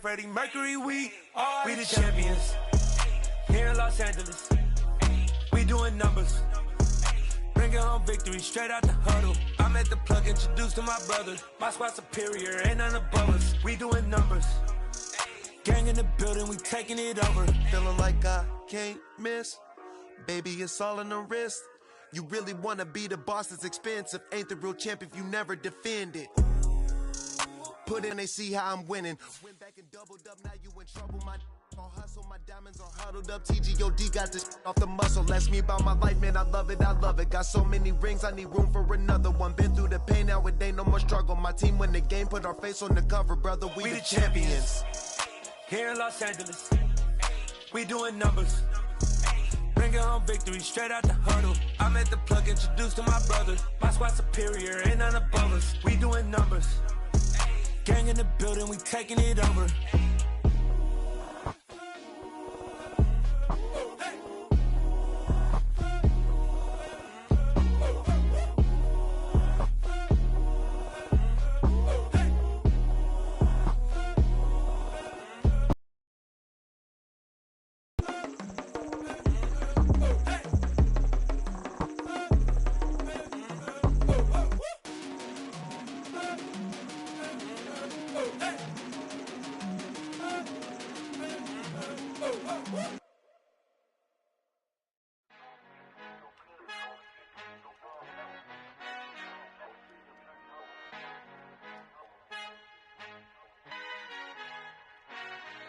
Freddie Mercury, we the champions. Here in Los Angeles, we doing numbers. Bringing home victory straight out the huddle. I'm at the plug, introduced to my brothers. My squad superior, ain't none above us. We doing numbers. Gang in the building, we taking it over. Feeling like I can't miss. Baby, it's all in the wrist. You really wanna be the boss, it's expensive. Ain't the real champ if you never defend it. Put in, they see how I'm winning. Went back and doubled up, now you in trouble. My hustle, my diamonds are huddled up. TGOD got this off the muscle. Ask me about my life, man, I love it, I love it. Got so many rings, I need room for another one. Been through the pain, now it ain't no more struggle. My team win the game, put our face on the cover, brother, we the champions. Here in Los Angeles, we doing numbers. Bringing home victory straight out the huddle. I'm at the plug, introduced to my brothers. My squad superior, ain't none above us. We doing numbers. Gang in the building, we taking it over.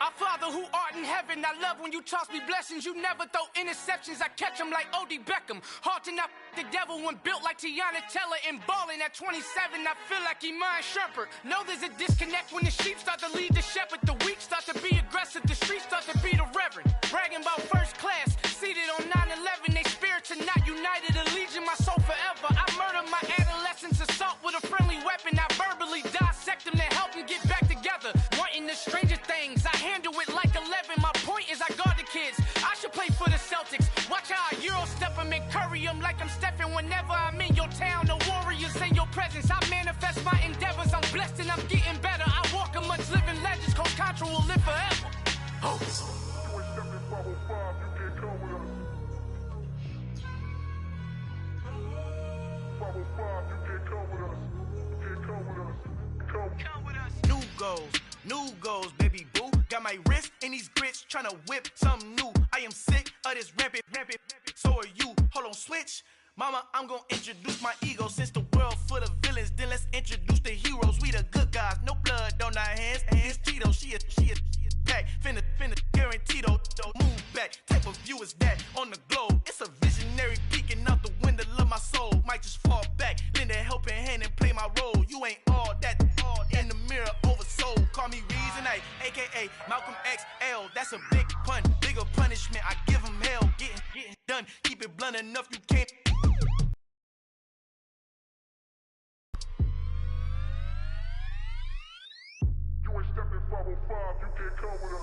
Our Father who art in heaven, I love when you toss me blessings. You never throw interceptions, I catch them like O.D. Beckham. Hard to knock the devil when built like Tiana Teller. And balling at 27, I feel like Iman Shumpert. Know there's a disconnect when the sheep start to lead the shepherd. The weak start to be aggressive, the streets start to be the reverend. Bragging about first class, seated on 9/11. They spirits are not united, a legion, my soul forever. I murder my adolescence, assault with a friendly weapon. I verbally dissect them to help them get back together. Wanting the stranger things, I handle it like 11. My point is I guard the kids. I should play for the Celtics. Watch how I Euro step them and curry them like I'm Stephen. Whenever I'm in your town, the warriors in your presence. I manifest my endeavors. I'm blessed and I'm getting better. I walk amongst living legends. Coach Contra will live forever. Oh. New goals, baby boo. Got my wrist in these grits, tryna whip something new. I am sick of this rampant. So are you. Hold on, switch. Mama, I'm gonna introduce my ego. Since the world full of villains, then let's introduce the heroes. We the good guys, no blood on our hands. It's Tito, she a back. Finna guaranteed, move back. Type of view is that on the globe? It's a visionary peeking out the window of my soul. Might just fall back, lend a helping hand and play my role. You ain't all that in the mirror oversold. Call me Reason A, aka Malcolm XL. That's a big pun, bigger punishment. I give him hell, getting done. Keep it blunt enough, you can't.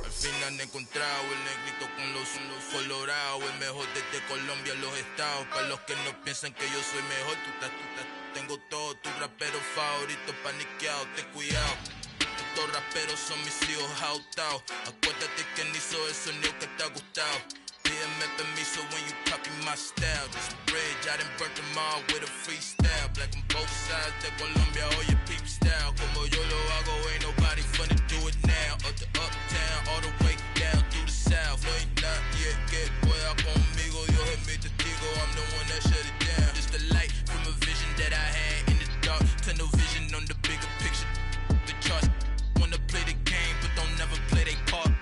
Al fin han encontrado el negrito con los colorados, el mejor desde Colombia, los estados. Para los que no piensan que yo soy mejor, tengo todo, tus raperos favoritos paniqueados, ten cuidado. Estos raperos son mis hijos adoptados. Acuérdate que ni hizo el sonido que te ha gustado. Pídeme permiso when you copy my style. This bridge, I done burnt them all with a freestyle. Black on both sides de Colombia, oye peep style. Como yo lo hago, ain't nobody finna do it now. Up to uptown, all the way down through the south. No ain't nadie que pueda conmigo. Dios es mi testigo, I'm the one that shut it down. Just a light from a vision that I had in the dark. Tunnel vision on the bigger picture. The charts wanna play the game, but don't never play their part.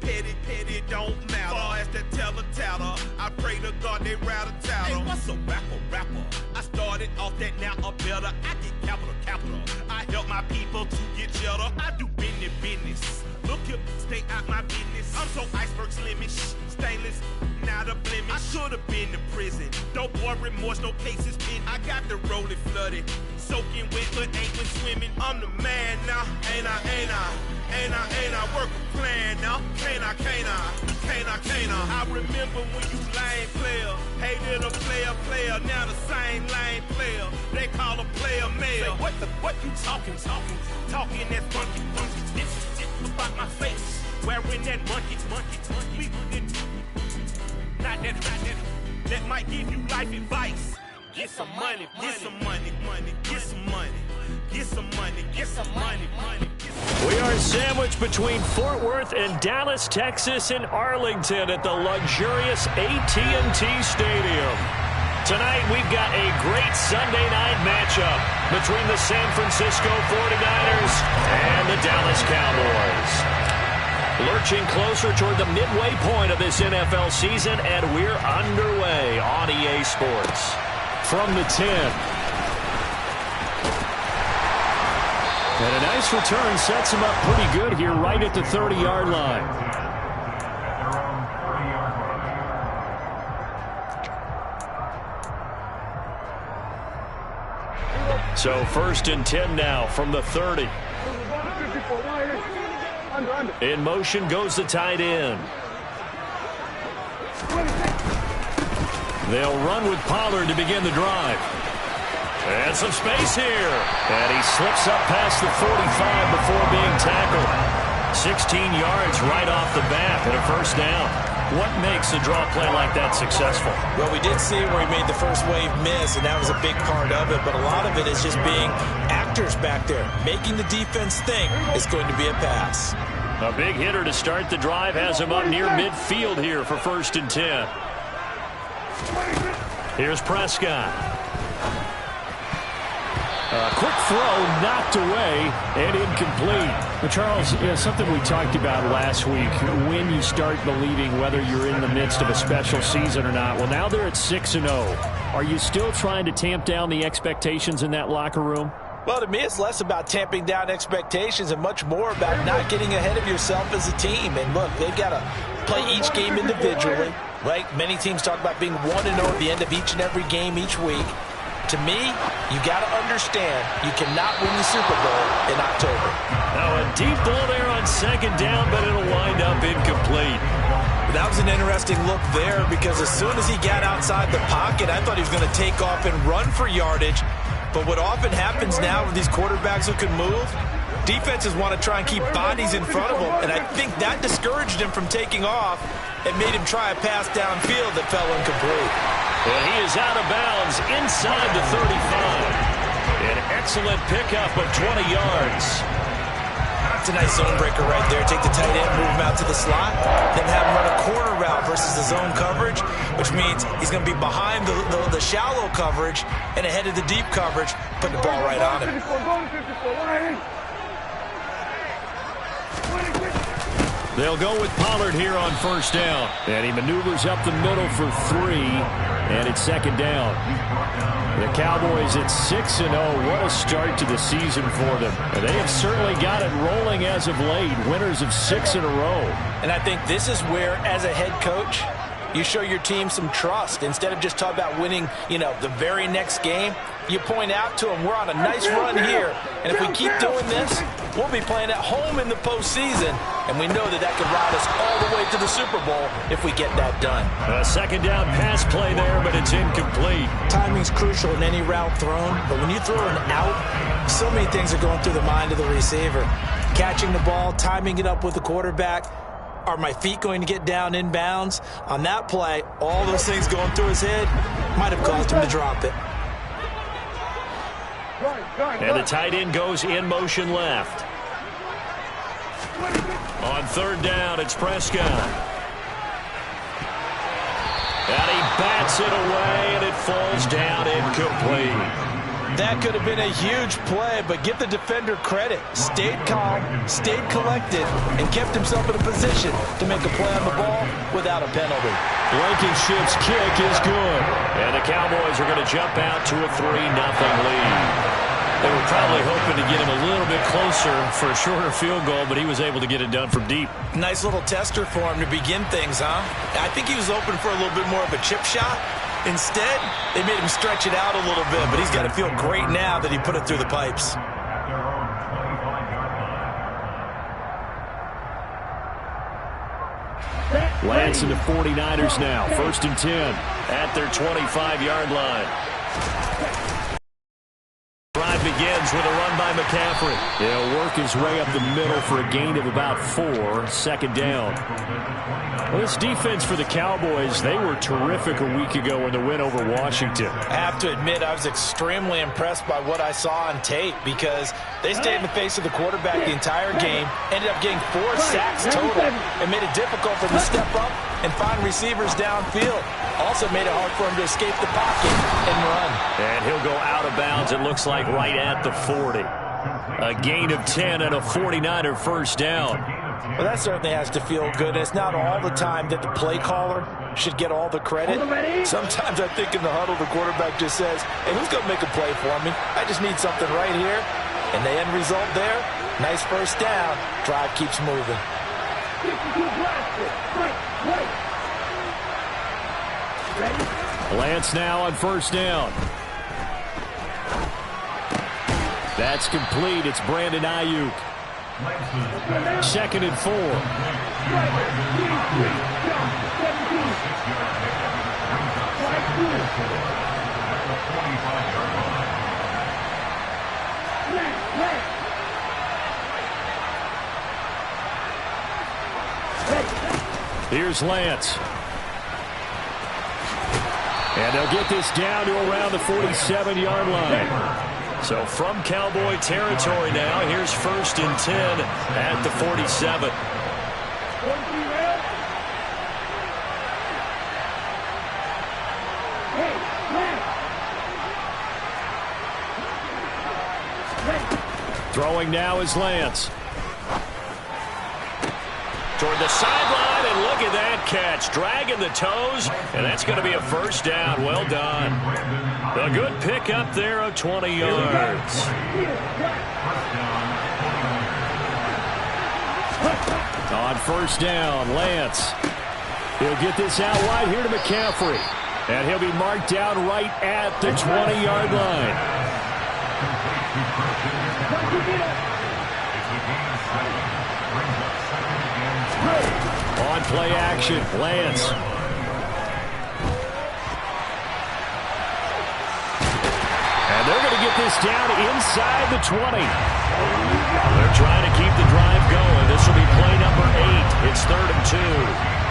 Better, petty, don't matter. Far as that tatter, I pray to God they rattle tattle. Hey, what's a rapper? I started off that, now I'm better. I get capital. I help my people to get cheddar. I do business. Look here, stay out my business. I'm so iceberg slimish, stainless, not a blemish. I should've been in prison. Don't boy remorse, no cases pinned. I got the rolling flooded. soaking wet, but ain't been swimming. I'm the man now, ain't I? Work a plan now, can't I? I remember when you lame player, hated a player, now the same lame player. They call a player mayor. Say, what you talking that monkey. It's about my face, wearing that monkey. Not that. That might give you life advice. Get some money. We are sandwiched between Fort Worth and Dallas, Texas, and Arlington at the luxurious AT&T Stadium. Tonight, we've got a great Sunday night matchup between the San Francisco 49ers and the Dallas Cowboys. Lurching closer toward the midway point of this NFL season, and we're underway on EA Sports. From the 10. And a nice return sets him up pretty good here right at the 30-yard line. So 1st and 10 now from the 30. In motion goes the tight end. They'll run with Pollard to begin the drive. And some space here. And he slips up past the 45 before being tackled. 16 yards right off the bat and a first down. What makes a draw play like that successful? Well, we did see where he made the first wave miss, and that was a big part of it. But a lot of it is just being actors back there. Making the defense think it's going to be a pass. A big hitter to start the drive has him up near midfield here for 1st and 10. Here's Prescott. Quick throw, knocked away, and incomplete. Well, Charles, something we talked about last week, when you start believing whether you're in the midst of a special season or not. Well, now they're at 6-0. Are you still trying to tamp down the expectations in that locker room? Well, to me, it's less about tamping down expectations and much more about not getting ahead of yourself as a team. And look, they've got to play each game individually, right? Many teams talk about being 1-0 at the end of each and every game each week. To me, you got to understand you cannot win the Super Bowl in October. Now a deep ball there on 2nd down, but it'll wind up incomplete. That was an interesting look there because as soon as he got outside the pocket, I thought he was going to take off and run for yardage. But what often happens now with these quarterbacks who can move, defenses want to try and keep bodies in front of them, and I think that discouraged him from taking off and made him try a pass downfield that fell incomplete. And he is out of bounds inside the 35. An excellent pickup of 20 yards. It's a nice zone breaker right there. Take the tight end, move him out to the slot, then have him run a corner route versus the zone coverage, which means he's going to be behind the shallow coverage and ahead of the deep coverage, putting the ball right on him. They'll go with Pollard here on 1st down. And he maneuvers up the middle for 3, and it's 2nd down. The Cowboys at 6-0. What a start to the season for them. And they have certainly got it rolling as of late. Winners of 6 in a row. And I think this is where, as a head coach, you show your team some trust. Instead of just talking about winning, the very next game, you point out to them, we're on a nice run here. And if we keep doing this, we'll be playing at home in the postseason. And we know that can ride us all the way to the Super Bowl if we get that done. A 2nd down pass play there, but it's incomplete. Timing's crucial in any route thrown. But when you throw an out, so many things are going through the mind of the receiver. Catching the ball, timing it up with the quarterback. Are my feet going to get down in bounds? On that play, all those things going through his head might have caused him to drop it. And the tight end goes in motion left. On 3rd down, it's Prescott. And he bats it away, and it falls down incomplete. That could have been a huge play, but give the defender credit. Stayed calm, stayed collected, and kept himself in a position to make a play on the ball without a penalty. Blankenship's kick is good. And the Cowboys are going to jump out to a 3-0 lead. They were probably hoping to get him a little bit closer for a shorter field goal, but he was able to get it done from deep. Nice little tester for him to begin things, huh? I think he was open for a little bit more of a chip shot, Instead, they made him stretch it out a little bit, but he's got to feel great now that he put it through the pipes. Lance and the 49ers now. 1st and 10 at their 25-yard line. Drive begins with a run by McCaffrey. He'll work his way up the middle for a gain of about 4. 2nd down. Well, this defense for the Cowboys, they were terrific a week ago in the win over Washington. I have to admit, I was extremely impressed by what I saw on tape because they stayed in the face of the quarterback the entire game, ended up getting 4 sacks total, and made it difficult for them to step up and find receivers downfield. Also made it hard for him to escape the pocket and run. And he'll go out of bounds, it looks like, right at the 40. A gain of 10 and a 49er first down. Well, that certainly has to feel good. It's not all the time that the play caller should get all the credit. Sometimes I think in the huddle, the quarterback just says, hey, who's going to make a play for me? I just need something right here. And the end result there, nice first down. Drive keeps moving. Lance now on 1st down. That's complete. It's Brandon Ayuk. 2nd and 4. Here's Lance. And they'll get this down to around the 47-yard line. So from Cowboy territory now, here's 1st and 10 at the 47. Throwing now is Lance. Toward the sideline, and look at that catch. Dragging the toes, and that's going to be a first down. Well done. A good pickup there of 20 yards. On 1st down, Lance. He'll get this out wide here to McCaffrey. And he'll be marked down right at the 20-yard line. On play action, Lance. And they're going to get this down inside the 20. They're trying to keep the drive going. This will be play number 8. It's 3rd and 2.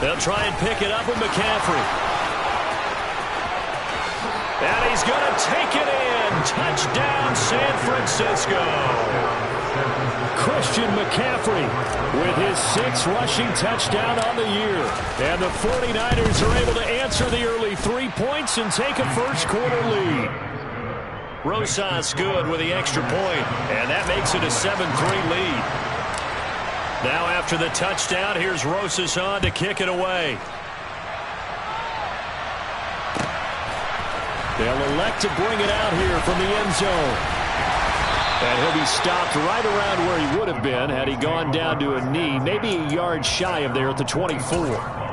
They'll try and pick it up with McCaffrey. And he's going to take it in. Touchdown, San Francisco. Christian McCaffrey with his 6th rushing touchdown on the year. And the 49ers are able to answer the early 3 points and take a first-quarter lead. Rosas good with the extra point, and that makes it a 7-3 lead. Now after the touchdown, here's Rosas on to kick it away. They'll elect to bring it out here from the end zone. And he'll be stopped right around where he would have been had he gone down to a knee, maybe a yard shy of there at the 24.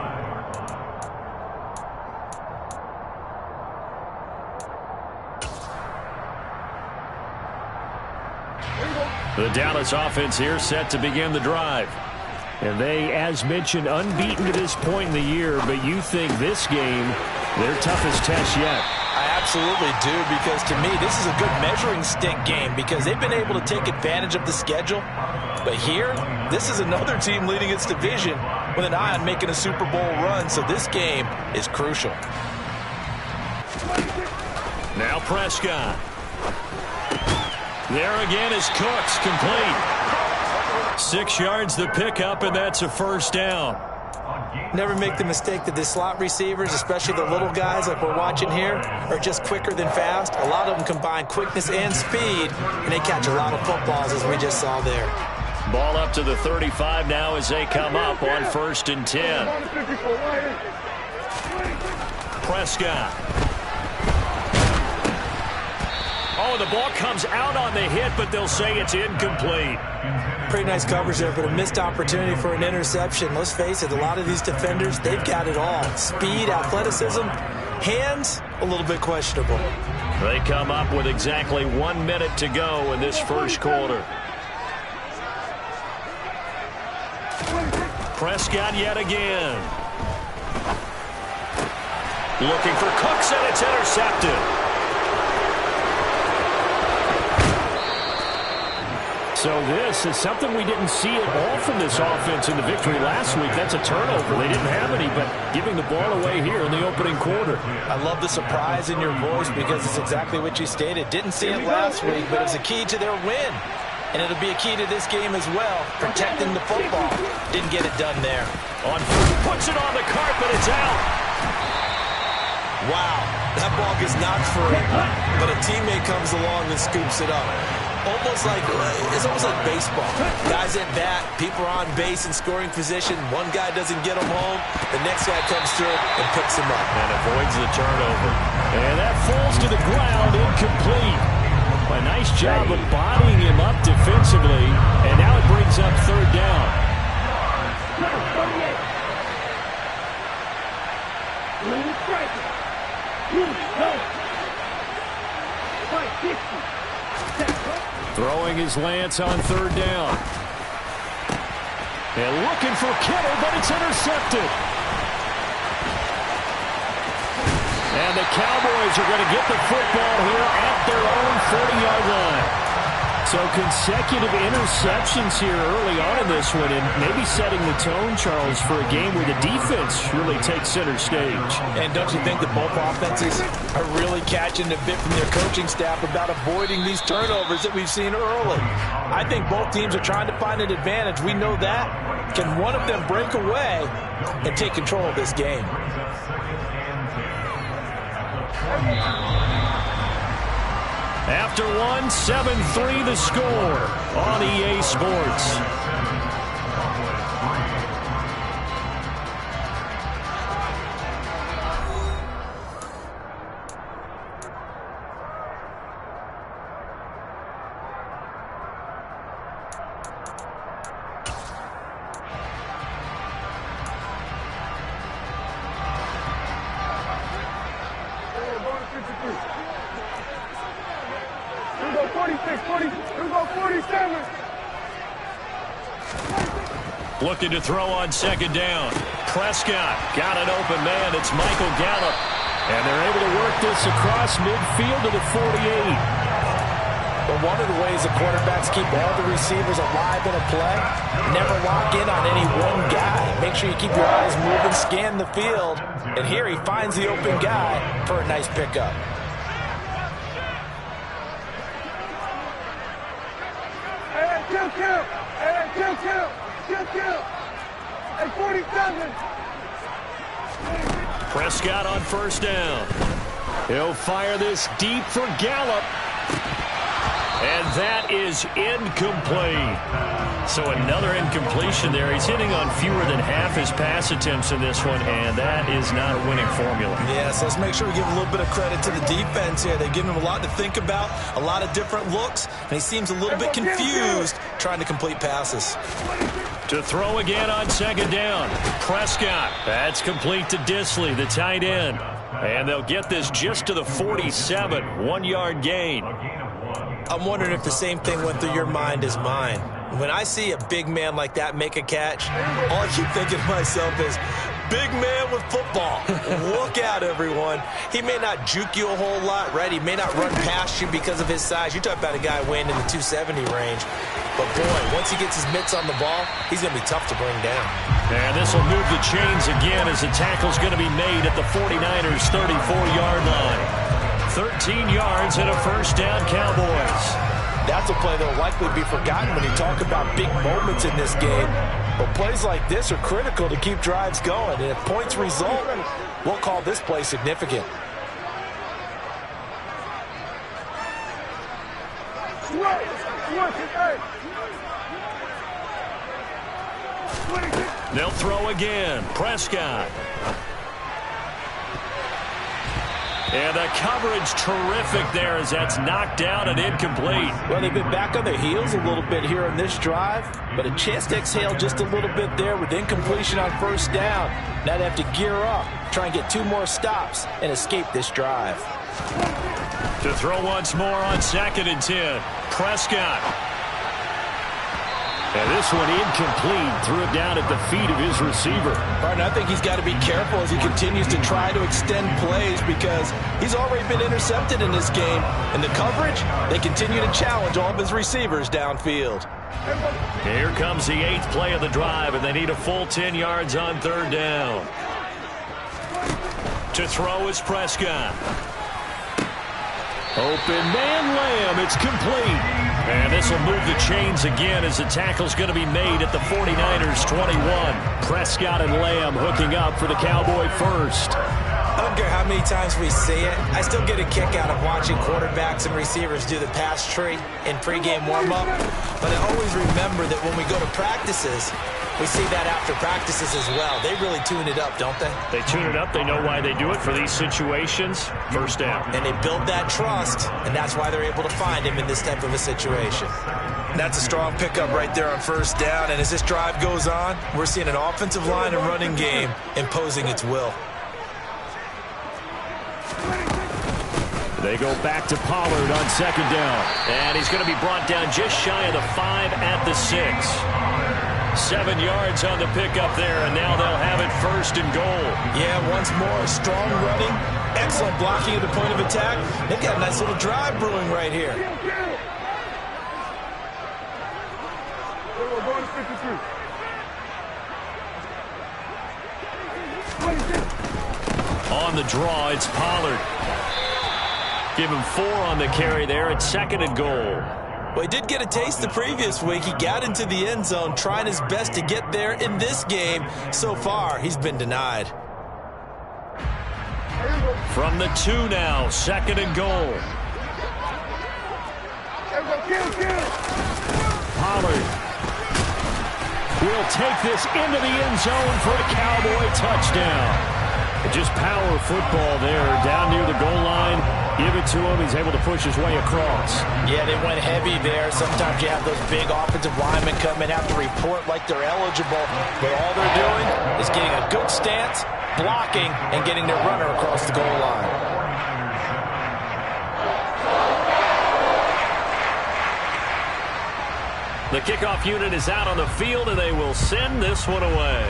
The Dallas offense here set to begin the drive. And they, as mentioned, unbeaten to this point in the year, but you think this game, their toughest test yet. I absolutely do, because to me, this is a good measuring stick game because they've been able to take advantage of the schedule. But here, this is another team leading its division with an eye on making a Super Bowl run, so this game is crucial. Now Prescott. There again is Cooks, complete. 6 yards the pickup, and that's a first down. Never make the mistake that the slot receivers, especially the little guys like we're watching here, are just quicker than fast. A lot of them combine quickness and speed, and they catch a lot of footballs, as we just saw there. Ball up to the 35 now as they come up on 1st and 10. Prescott. Oh, the ball comes out on the hit, but they'll say it's incomplete. Pretty nice coverage there, but a missed opportunity for an interception. Let's face it, a lot of these defenders, they've got it all. Speed, athleticism, hands, a little bit questionable. They come up with exactly 1 minute to go in this first quarter. Prescott yet again. Looking for Cooks, and it's intercepted. So this is something we didn't see at all from this offense in the victory last week. That's a turnover. They didn't have any, but giving the ball away here in the opening quarter. I love the surprise in your voice because it's exactly what you stated. Didn't see it last week, but it's a key to their win. And it'll be a key to this game as well, protecting the football. Didn't get it done there. On first, puts it on the carpet, it's out. Wow, that ball gets knocked free, but a teammate comes along and scoops it up. It's almost like baseball. Guys at bat, people are on base in scoring position. One guy doesn't get him home. The next guy comes through and picks him up. And avoids the turnover. And that falls to the ground, incomplete. A nice job of bodying him up defensively. And now it brings up 3rd down. Throwing his Lance on 3rd down. And looking for Kittle, but it's intercepted. And the Cowboys are going to get the football here at their own 40-yard line. So consecutive interceptions here early on in this one, and maybe setting the tone, Charles, for a game where the defense really takes center stage. And don't you think that both offenses are really catching a bit from their coaching staff about avoiding these turnovers that we've seen early? I think both teams are trying to find an advantage. We know that. Can one of them break away and take control of this game? After one, 7-3 the score on EA Sports. Looking to throw on 2nd down. Prescott got an open man. It's Michael Gallup. And they're able to work this across midfield to the 48. But one of the ways the quarterbacks keep all the receivers alive in a play, never lock in on any one guy. Make sure you keep your eyes moving, scan the field. And here he finds the open guy for a nice pickup. Hey, 47. Prescott on 1st down. He'll fire this deep for Gallup. And that is incomplete. So another incompletion there. He's hitting on fewer than half his pass attempts in this one, and that is not a winning formula. Yes, let's make sure we give a little bit of credit to the defense here. They've given him a lot to think about, a lot of different looks, and he seems a little bit confused trying to complete passes. To throw again on 2nd down. Prescott. That's complete to Disley, the tight end. And they'll get this just to the 47, 1-yard gain. I'm wondering if the same thing went through your mind as mine. When I see a big man like that make a catch, all I keep thinking to myself is, big man with football. Look out, everyone. He may not juke you a whole lot, right? He may not run past you because of his size. You talk about a guy weighing in the 270 range. But, boy, once he gets his mitts on the ball, he's going to be tough to bring down. And this will move the chains again as the tackle's going to be made at the 49ers' 34-yard line. 13 yards and a 1st down, Cowboys. That's a play that will likely be forgotten when you talk about big moments in this game. But plays like this are critical to keep drives going. And if points result, we'll call this play significant. They'll throw again. Prescott. And the coverage terrific there as that's knocked down and incomplete. Well, they've been back on their heels a little bit here on this drive, but a chance to exhale just a little bit there with incompletion on first down. Now they have to gear up, try and get 2 more stops, and escape this drive. To throw once more on 2nd and 10. Prescott. And this one incomplete. Threw it down at the feet of his receiver. Martin, I think he's got to be careful as he continues to try to extend plays because he's already been intercepted in this game. And the coverage, they continue to challenge all of his receivers downfield. Here comes the 8th play of the drive, and they need a full 10 yards on 3rd down. To throw is Prescott. Open man Lamb. It's complete. And this will move the chains again as the tackle's going to be made at the 49ers 21. Prescott and Lamb hooking up for the Cowboy first. I don't care how many times we see it. I still get a kick out of watching quarterbacks and receivers do the pass tree in pregame warm-up. But I always remember that when we go to practices, we see that after practices as well. They really tune it up, don't they? They tune it up. They know why they do it for these situations. First down. And they build that trust, and that's why they're able to find him in this type of a situation. That's a strong pickup right there on first down. And as this drive goes on, we're seeing an offensive line and running game imposing its will. They go back to Pollard on 2nd down. And he's going to be brought down just shy of the 5 at the 6. 7 yards on the pickup there, and now they'll have it 1st and goal. Yeah, once more, strong running, excellent blocking at the point of attack. They've got a nice little drive brewing right here. On the draw, it's Pollard. Give him 4 on the carry there at 2nd and goal. Well, he did get a taste the previous week. He got into the end zone, trying his best to get there in this game. So far, he's been denied. From the 2 now, 2nd and goal. Pollard will take this into the end zone for a Cowboy touchdown. Just power football there, down near the goal line. Give it to him. He's able to push his way across. Yeah, they went heavy there. Sometimes you have those big offensive linemen come and have to report like they're eligible. But all they're doing is getting a good stance, blocking, and getting their runner across the goal line. The kickoff unit is out on the field, and they will send this one away.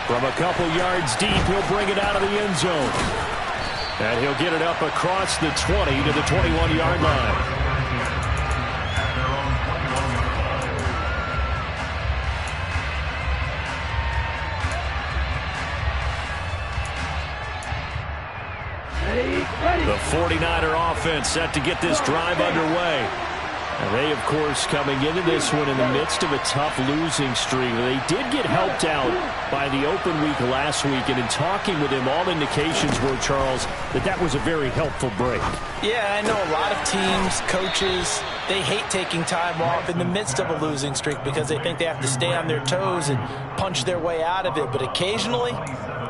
From a couple yards deep, he'll bring it out of the end zone. And he'll get it up across the 20 to the 21-yard line. The 49er offense set to get this drive underway. And they, of course, coming into this one in the midst of a tough losing streak. They did get helped out by the open week last week, and in talking with him, all indications were, Charles, that was a very helpful break. Yeah, I know a lot of teams, coaches, they hate taking time off in the midst of a losing streak because they think they have to stay on their toes and punch their way out of it. But occasionally,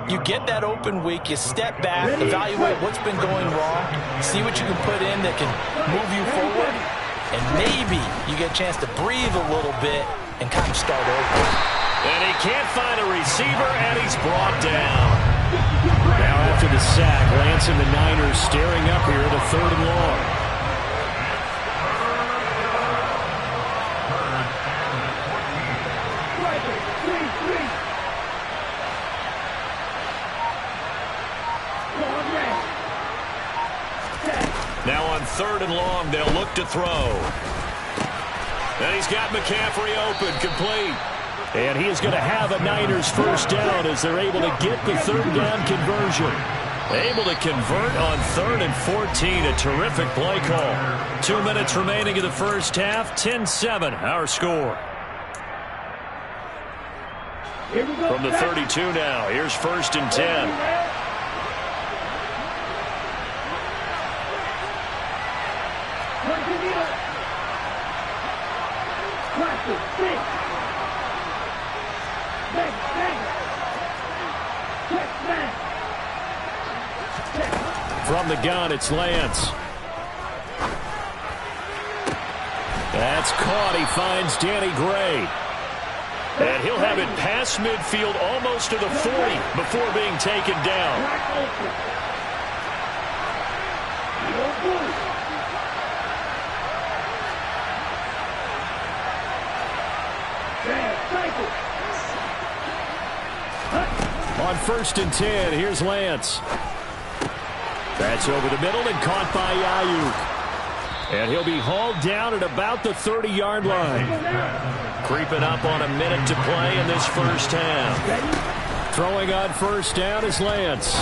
you get that open week, you step back, evaluate what's been going wrong, see what you can put in that can move you forward, and maybe you get a chance to breathe a little bit and kind of start over. And he can't find a receiver, and he's brought down. Now after the sack, Lance and the Niners staring up here at a 3rd and long. Now on 3rd and long, they'll look to throw. And he's got McCaffrey open, complete. And he is going to have a Niners first down as they're able to get the 3rd down conversion. Able to convert on 3rd and 14. A terrific play call. 2 minutes remaining in the first half. 10-7, our score. From the 32 now, here's 1st and 10. From the gun, it's Lance. That's caught. He finds Danny Gray. And he'll have it past midfield almost to the 40 before being taken down. On 1st and 10, here's Lance. That's over the middle and caught by Ayuk. And he'll be hauled down at about the 30-yard line. Creeping up on a minute to play in this first half. Throwing on 1st down is Lance.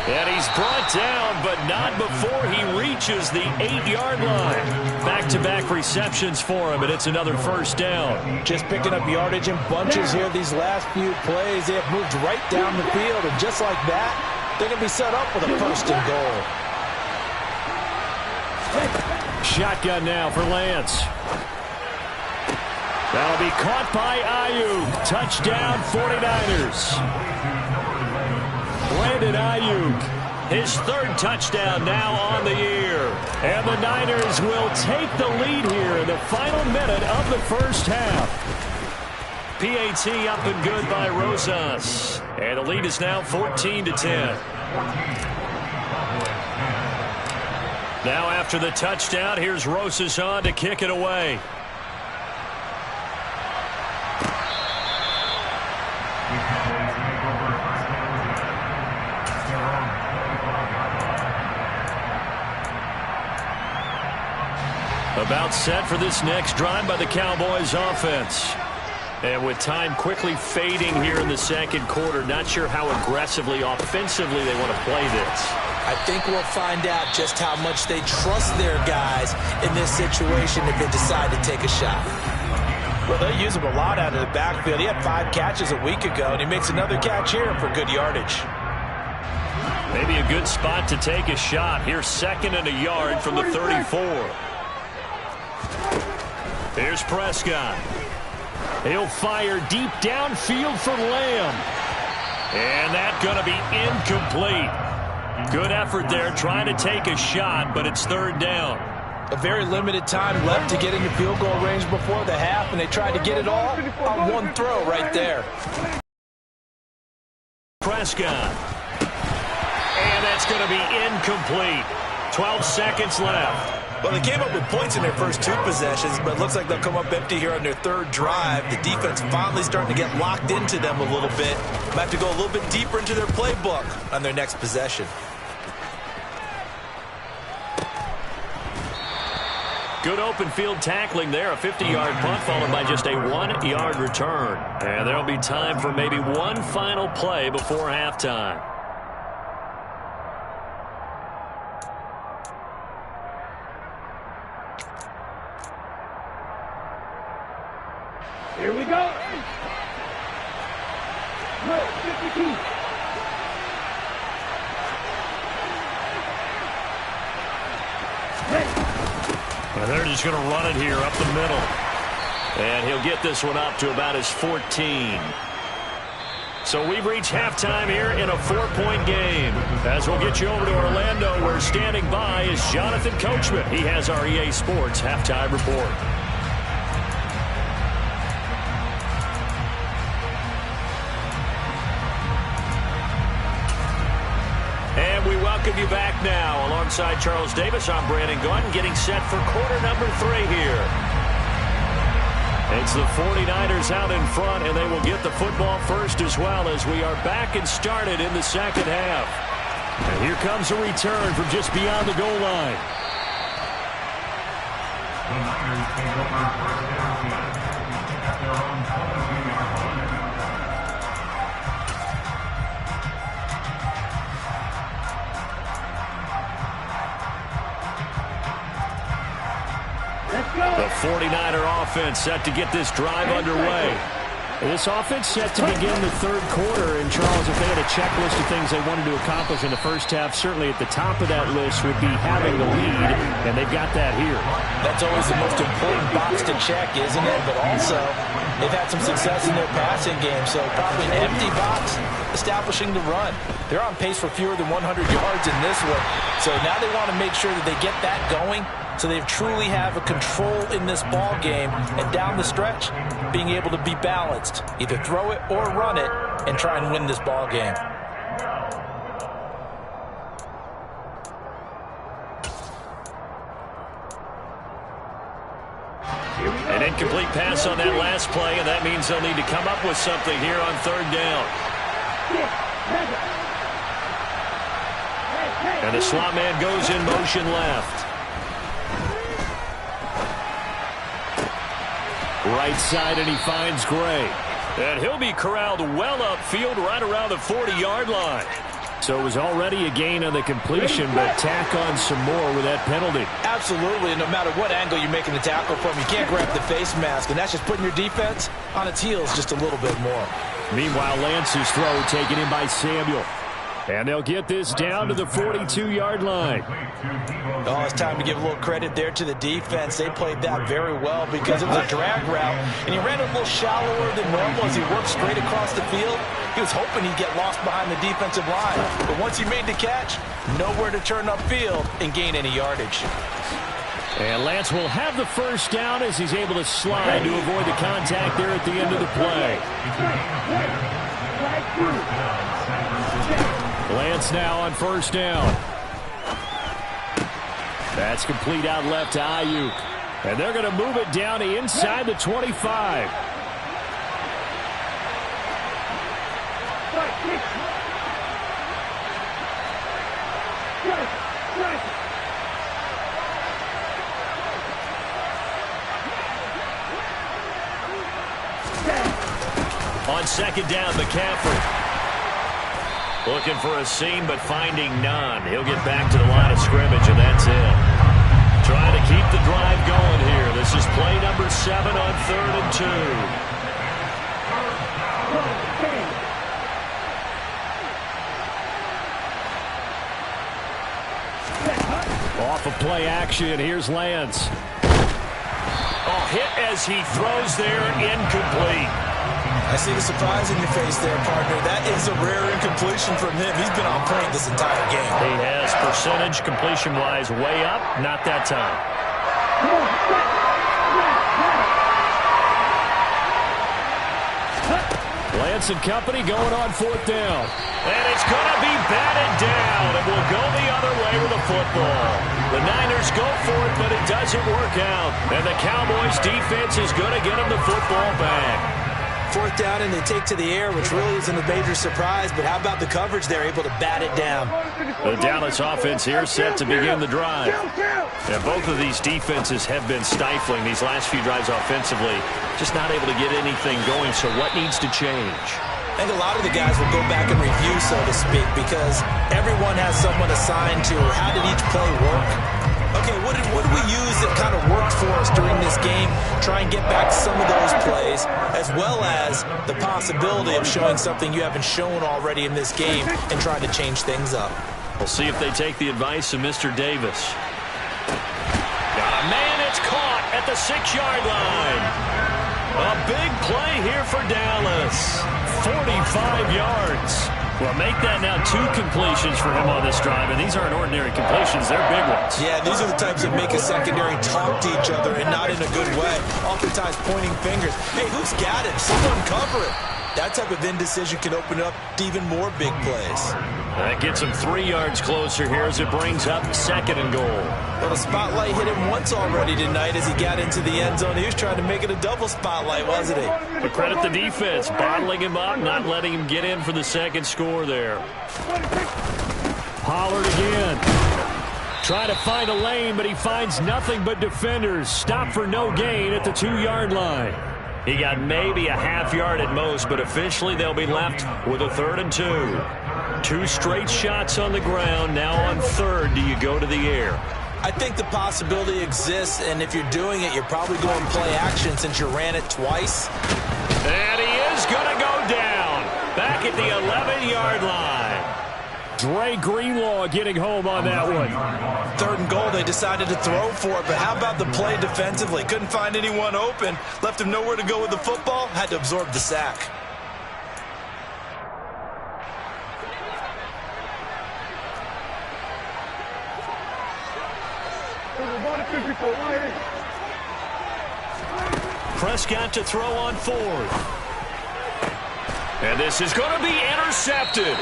And he's brought down, but not before he reaches the 8-yard line. Back-to-back receptions for him, and it's another 1st down. Just picking up yardage in bunches here these last few plays. They have moved right down the field, and just like that, they're going to be set up with a 1st and goal. Shotgun now for Lance. That'll be caught by Ayuk. Touchdown 49ers. Brandon Ayuk, his 3rd touchdown now on the year. And the Niners will take the lead here in the final minute of the first half. PAT up and good by Rosas. And the lead is now 14-10. Now after the touchdown, here's Rosas on to kick it away. About set for this next drive by the Cowboys offense. And with time quickly fading here in the second quarter, not sure how aggressively, offensively they want to play this. I think we'll find out just how much they trust their guys in this situation if they decide to take a shot. Well, they use him a lot out of the backfield. He had 5 catches a week ago, and he makes another catch here for good yardage. Maybe a good spot to take a shot. Here's 2nd and a yard from the 34. Here's Prescott. He'll fire deep downfield for Lamb. And that's going to be incomplete. Good effort there trying to take a shot, but it's 3rd down. A very limited time left to get into field goal range before the half, and they tried to get it all on one throw right there. Prescott. And that's going to be incomplete. 12 seconds left. Well, they came up with points in their first 2 possessions, but it looks like they'll come up empty here on their 3rd drive. The defense finally starting to get locked into them a little bit. Might have to go a little bit deeper into their playbook on their next possession. Good open field tackling there. A 50-yard punt followed by just a 1-yard return. And there'll be time for maybe one final play before halftime. Here we go. 52. And they're just going to run it here up the middle. And he'll get this one up to about his 14. So we've reached halftime here in a 4-point game. As we'll get you over to Orlando, where standing by is Jonathan Coachman. He has our EA Sports halftime report. And we welcome you back now. Alongside Charles Davis, I'm Brandon Gordon, getting set for quarter number 3 here. It's the 49ers out in front, and they will get the football first as well as we are back and started in the second half. And here comes a return from just beyond the goal line. The Niners take over first down at their own 22-yard line. The 49er offense set to get this drive underway. This offense set to begin the third quarter. And, Charles, if they had a checklist of things they wanted to accomplish in the first half, certainly at the top of that list would be having the lead, and they've got that here. That's always the most important box to check, isn't it? But also, they've had some success in their passing game, so probably an empty box establishing the run. They're on pace for fewer than 100 yards in this one, so now they want to make sure that they get that going so they truly have a control in this ball game, and down the stretch, being able to be balanced. Either throw it or run it and try and win this ball game. An incomplete pass on that last play, and that means they'll need to come up with something here on third down. And the slot man goes in motion left. Right side, and he finds Gray. And he'll be corralled well upfield right around the 40-yard line. So it was already a gain on the completion, but tack on some more with that penalty. Absolutely, and no matter what angle you're making the tackle from, you can't grab the face mask, and that's just putting your defense on its heels just a little bit more. Meanwhile, Lance's throw taken in by Samuel. And they'll get this down to the 42-yard line. Oh, it's time to give a little credit there to the defense. They played that very well because it was a drag route, and he ran a little shallower than normal as he worked straight across the field. He was hoping he'd get lost behind the defensive line. But once he made the catch, nowhere to turn upfield and gain any yardage. And Lance will have the first down as he's able to slide to avoid the contact there at the end of the play. Lance now on first down. That's complete out left to Ayuk. And they're going to move it down to inside the 25. On second down, McCaffrey. Looking for a seam, but finding none. He'll get back to the line of scrimmage, and that's it. Trying to keep the drive going here. This is play number 7 on 3rd and 2. Off of play action, here's Lance. Oh, hit as he throws there, incomplete. I see the surprise in your face there, partner. That is a rare incompletion from him. He's been on point this entire game. He has percentage completion-wise way up. Not that time. Lance and company going on 4th down. And it's going to be batted down. It will go the other way with the football. The Niners go for it, but it doesn't work out. And the Cowboys defense is going to get him the football back. 4th down, and they take to the air, which really isn't a major surprise. But how about the coverage there, able to bat it down? The Dallas offense here set to begin the drive. And both of these defenses have been stifling these last few drives offensively. Just not able to get anything going, so what needs to change? I think a lot of the guys will go back and review, so to speak, because everyone has someone assigned to how did each play work. Okay, what did we use that kind of worked for us during this game? Try and get back to some of those plays, as well as the possibility of showing something you haven't shown already in this game and trying to change things up. We'll see if they take the advice of Mr. Davis. Got a man, it's caught at the 6-yard line. A big play here for Dallas. 45 yards. Well, make that now 2 completions for him on this drive, and these aren't ordinary completions. They're big ones. Yeah, these are the types that make a secondary talk to each other, and not in a good way. Oftentimes pointing fingers. Hey, who's got it? Someone cover it. That type of indecision can open up to even more big plays. That gets him 3 yards closer here as it brings up 2nd and goal. Well, the spotlight hit him once already tonight as he got into the end zone. He was trying to make it a double spotlight, wasn't he? But credit the defense, bottling him up, not letting him get in for the 2nd score there. Pollard again. Trying to find a lane, but he finds nothing but defenders. Stop for no gain at the 2-yard line. He got maybe a half yard at most, but officially they'll be left with a 3rd and 2. 2 straight shots on the ground. Now on 3rd, do you go to the air? I think the possibility exists, and if you're doing it, you're probably going play action since you ran it twice. And he is is going to go down. Back at the 11-yard line. Dre Greenlaw getting home on that one. 3rd and goal, they decided to throw for it, but how about the play defensively? Couldn't find anyone open, left him nowhere to go with the football, had to absorb the sack. Prescott to throw on 4th. And this is going to be intercepted.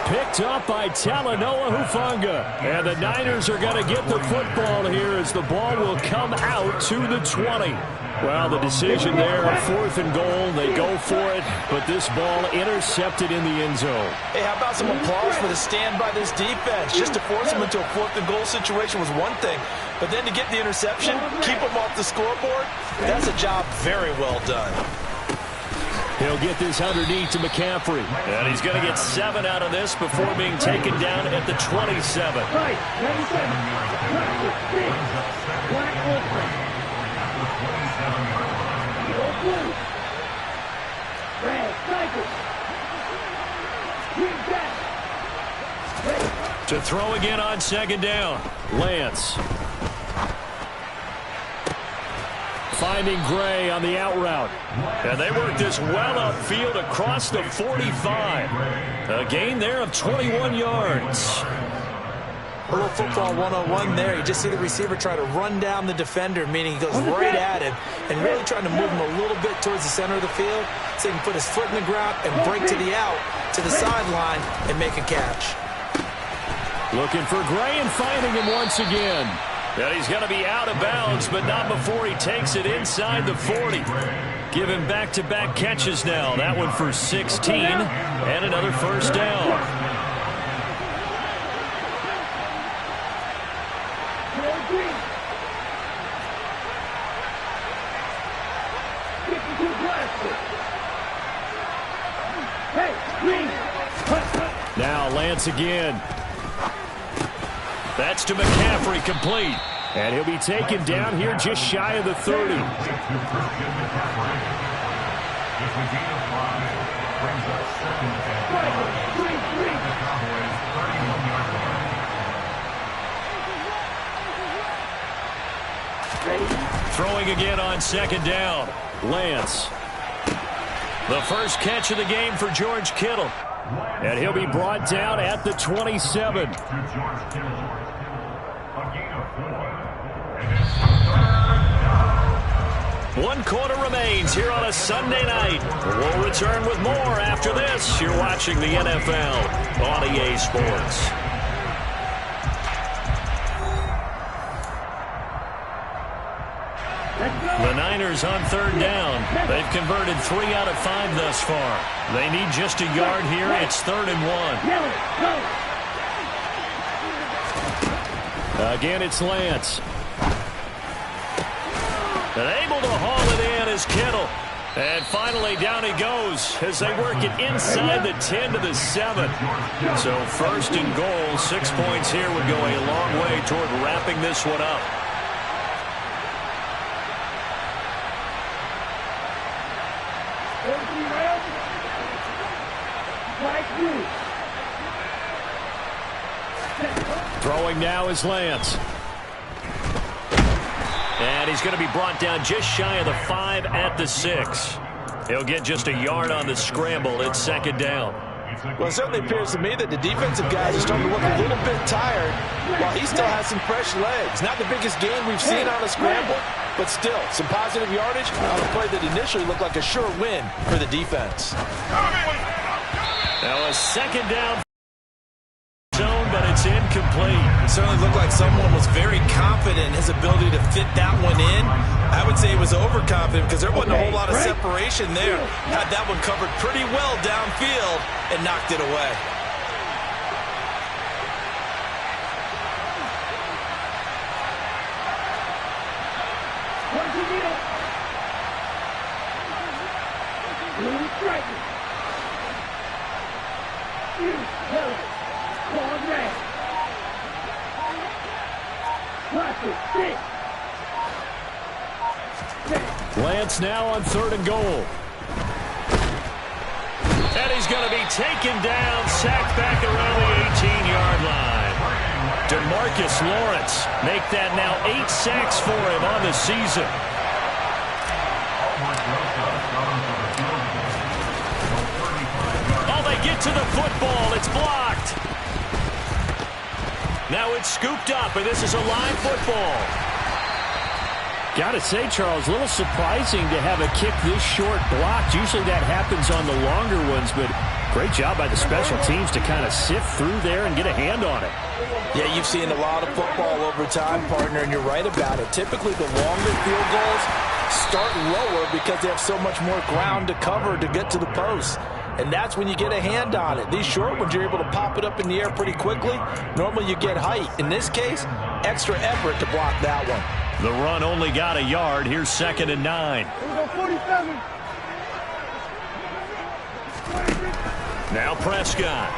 Picked up by Talanoa Hufanga. And the Niners are going to get the football here as the ball will come out to the 20. Well, the decision there, 4th and goal. They go for it, but this ball intercepted in the end zone. Hey, how about some applause for the stand by this defense? Just to force them into a 4th and goal situation was one thing, but then to get the interception, keep them off the scoreboard, that's a job very well done. He'll get this underneath to McCaffrey. And he's going to get 7 out of this before being taken down at the 27. To throw again on 2nd down. Lance. Finding Gray on the out route. And they work this well upfield across the 45. A gain there of 21 yards. A little football 101 there. You just see the receiver try to run down the defender, meaning he goes right at him and really trying to move him a little bit towards the center of the field so he can put his foot in the ground and break to the out, to the sideline, and make a catch. Looking for Gray and finding him once again. And he's going to be out of bounds, but not before he takes it inside the 40. Give him back-to-back catches now. That one for 16 and another first down. Now Lance again. That's to McCaffrey, complete. And he'll be taken down here just shy of the 30. Throwing again on 2nd down. Lance. The first catch of the game for George Kittle. And he'll be brought down at the 27. 1 quarter remains here on a Sunday night. We'll return with more after this. You're watching the NFL on EA Sports. The Niners on 3rd down. They've converted 3 out of 5 thus far. They need just a yard here. It's 3rd and 1. Again, it's Lance. And able to haul it in is Kittle. And finally down he goes as they work it inside the 10 to the 7. So 1st and goal, 6 points here would go a long way toward wrapping this one up. Throwing now is Lance. And he's going to be brought down just shy of the 5 at the 6. He'll get just a yard on the scramble. It's 2nd down. Well, it certainly appears to me that the defensive guys are starting to look a little bit tired while he still has some fresh legs. Not the biggest gain we've seen on a scramble, but still some positive yardage on a play that initially looked like a sure win for the defense. Now a 2nd down zone, but it's incomplete. It certainly looked like someone was very confident in his ability to fit that one in. I would say he was overconfident because there wasn't a whole lot of separation there. Had that one covered pretty well downfield and knocked it away. Lance now on 3rd and goal. And he's going to be taken down, sacked back around the 18-yard line. DeMarcus Lawrence make that now 8 sacks for him on the season. Oh, they get to the football. It's blocked. Now it's scooped up, and this is a live football. Got to say, Charles, a little surprising to have a kick this short blocked. Usually that happens on the longer ones, but great job by the special teams to kind of sift through there and get a hand on it. Yeah, you've seen a lot of football over time, partner, and you're right about it. Typically, the longer field goals start lower because they have so much more ground to cover to get to the post. And that's when you get a hand on it. These short ones, you're able to pop it up in the air pretty quickly. Normally, you get height. In this case, extra effort to block that one. The run only got a yard. Here's 2nd and 9. Now Prescott.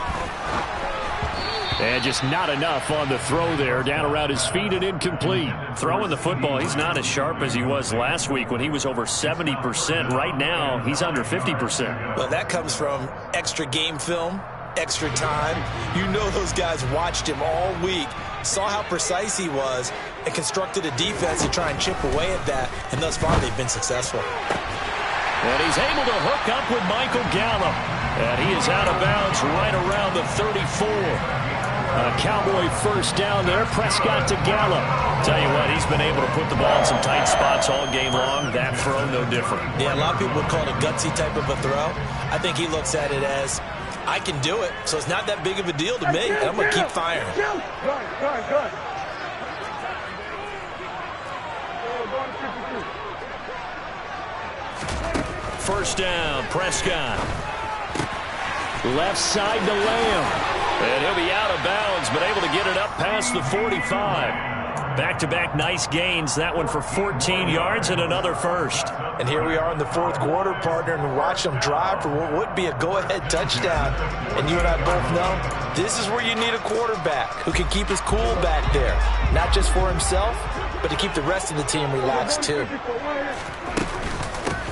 And just not enough on the throw there. Down around his feet and incomplete. Throwing the football, he's not as sharp as he was last week when he was over 70%. Right now, he's under 50%. Well, that comes from extra game film, extra time. You know those guys watched him all week, saw how precise he was, and constructed a defense to try and chip away at that. And thus far, they've been successful. And he's able to hook up with Michael Gallup. And he is out of bounds right around the 34. A Cowboy first down there. Prescott to Gallup. Tell you what, he's been able to put the ball in some tight spots all game long. That throw, no different. Yeah, a lot of people would call it a gutsy type of a throw. I think he looks at it as, I can do it, so it's not that big of a deal to me, and I'm going to keep firing. Good. First down, Prescott. Left side to Lamb. And he'll be out of bounds, but able to get it up past the 45. Back-to-back nice gains. That one for 14 yards and another first. And here we are in the fourth quarter, partner, and watch them drive for what would be a go-ahead touchdown. And you and I both know this is where you need a quarterback who can keep his cool back there. Not just for himself, but to keep the rest of the team relaxed too.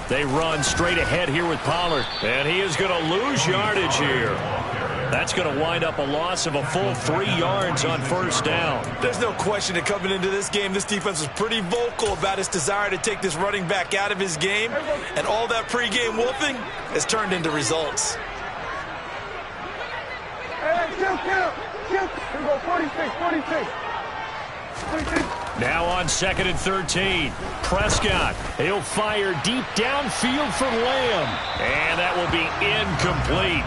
They run straight ahead here with Pollard. And he is going to lose yardage here. That's going to wind up a loss of a full 3 yards on first down. There's no question that coming into this game, this defense was pretty vocal about its desire to take this running back out of his game. And all that pregame whooping has turned into results. Now on 2nd and 13. Prescott. He'll fire deep downfield for Lamb. And that will be incomplete.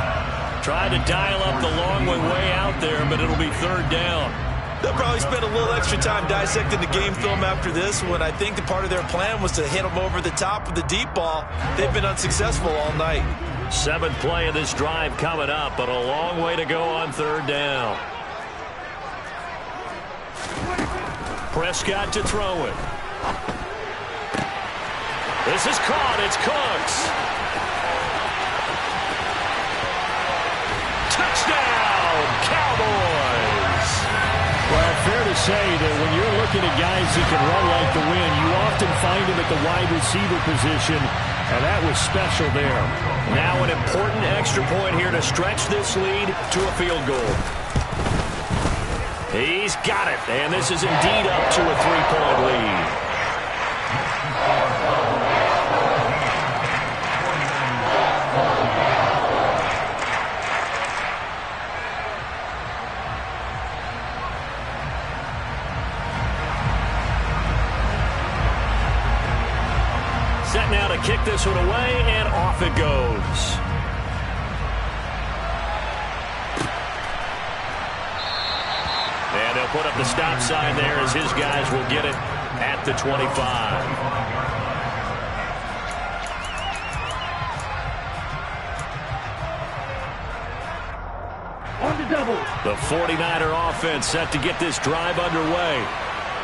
Tried to dial up the long one way out there, but it'll be 3rd down. They'll probably spend a little extra time dissecting the game film after this one. I think the part of their plan was to hit them over the top with the deep ball. They've been unsuccessful all night. 7th play of this drive coming up, but a long way to go on 3rd down. Prescott to throw it. This is caught. It's Cooks. Touchdown, Cowboys! Well, fair to say that when you're looking at guys who can run like the wind, you often find them at the wide receiver position, and that was special there. Now an important extra point here to stretch this lead to a field goal. He's got it, and this is indeed up to a 3-point lead. Set now to kick this one away, and off it goes. And they'll put up the stop sign there as his guys will get it at the 25. The 49er offense set to get this drive underway.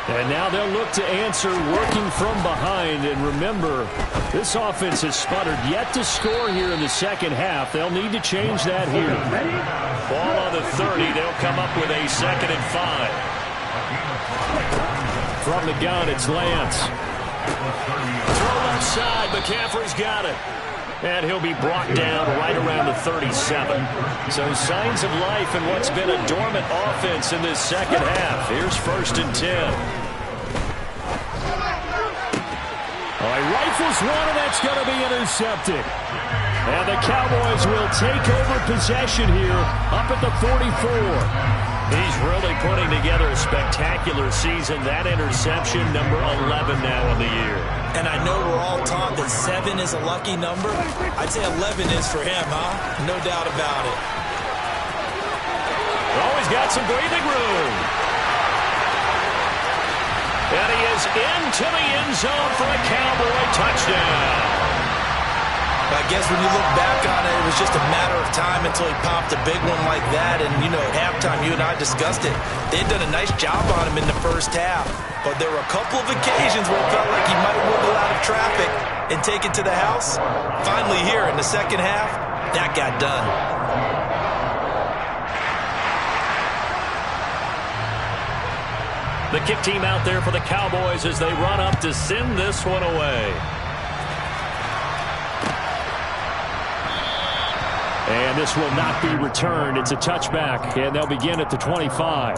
And now they'll look to answer working from behind. And remember, this offense has sputtered yet to score here in the second half. They'll need to change that here. Ball on the 30. They'll come up with a 2nd and 5. From the gun, it's Lance. Throw left side. McCaffrey's got it. And he'll be brought down right around the 37. So signs of life in what's been a dormant offense in this second half. Here's 1st and 10. All right, rifles one, and that's going to be intercepted. And the Cowboys will take over possession here up at the 44. He's really putting together a spectacular season. That interception, number 11 now on the year. And I know we're all taught that 7 is a lucky number. I'd say 11 is for him, huh? No doubt about it. Oh, he's got some breathing room. And he is into the end zone for a Cowboy touchdown. I guess when you look back on it, it was just a matter of time until he popped a big one like that. And, you know, at halftime, you and I discussed it. They'd done a nice job on him in the first half. But there were a couple of occasions where it felt like he might wiggle out of traffic and take it to the house. Finally here in the second half, that got done. The kick team out there for the Cowboys as they run up to send this one away. And this will not be returned. It's a touchback, and they'll begin at the 25.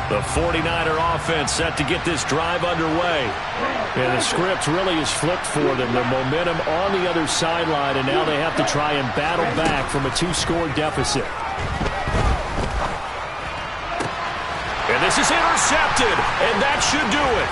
The 49er offense set to get this drive underway. And the script really is flipped for them. The momentum on the other sideline, and now they have to try and battle back from a 2-score deficit. And this is intercepted, and that should do it.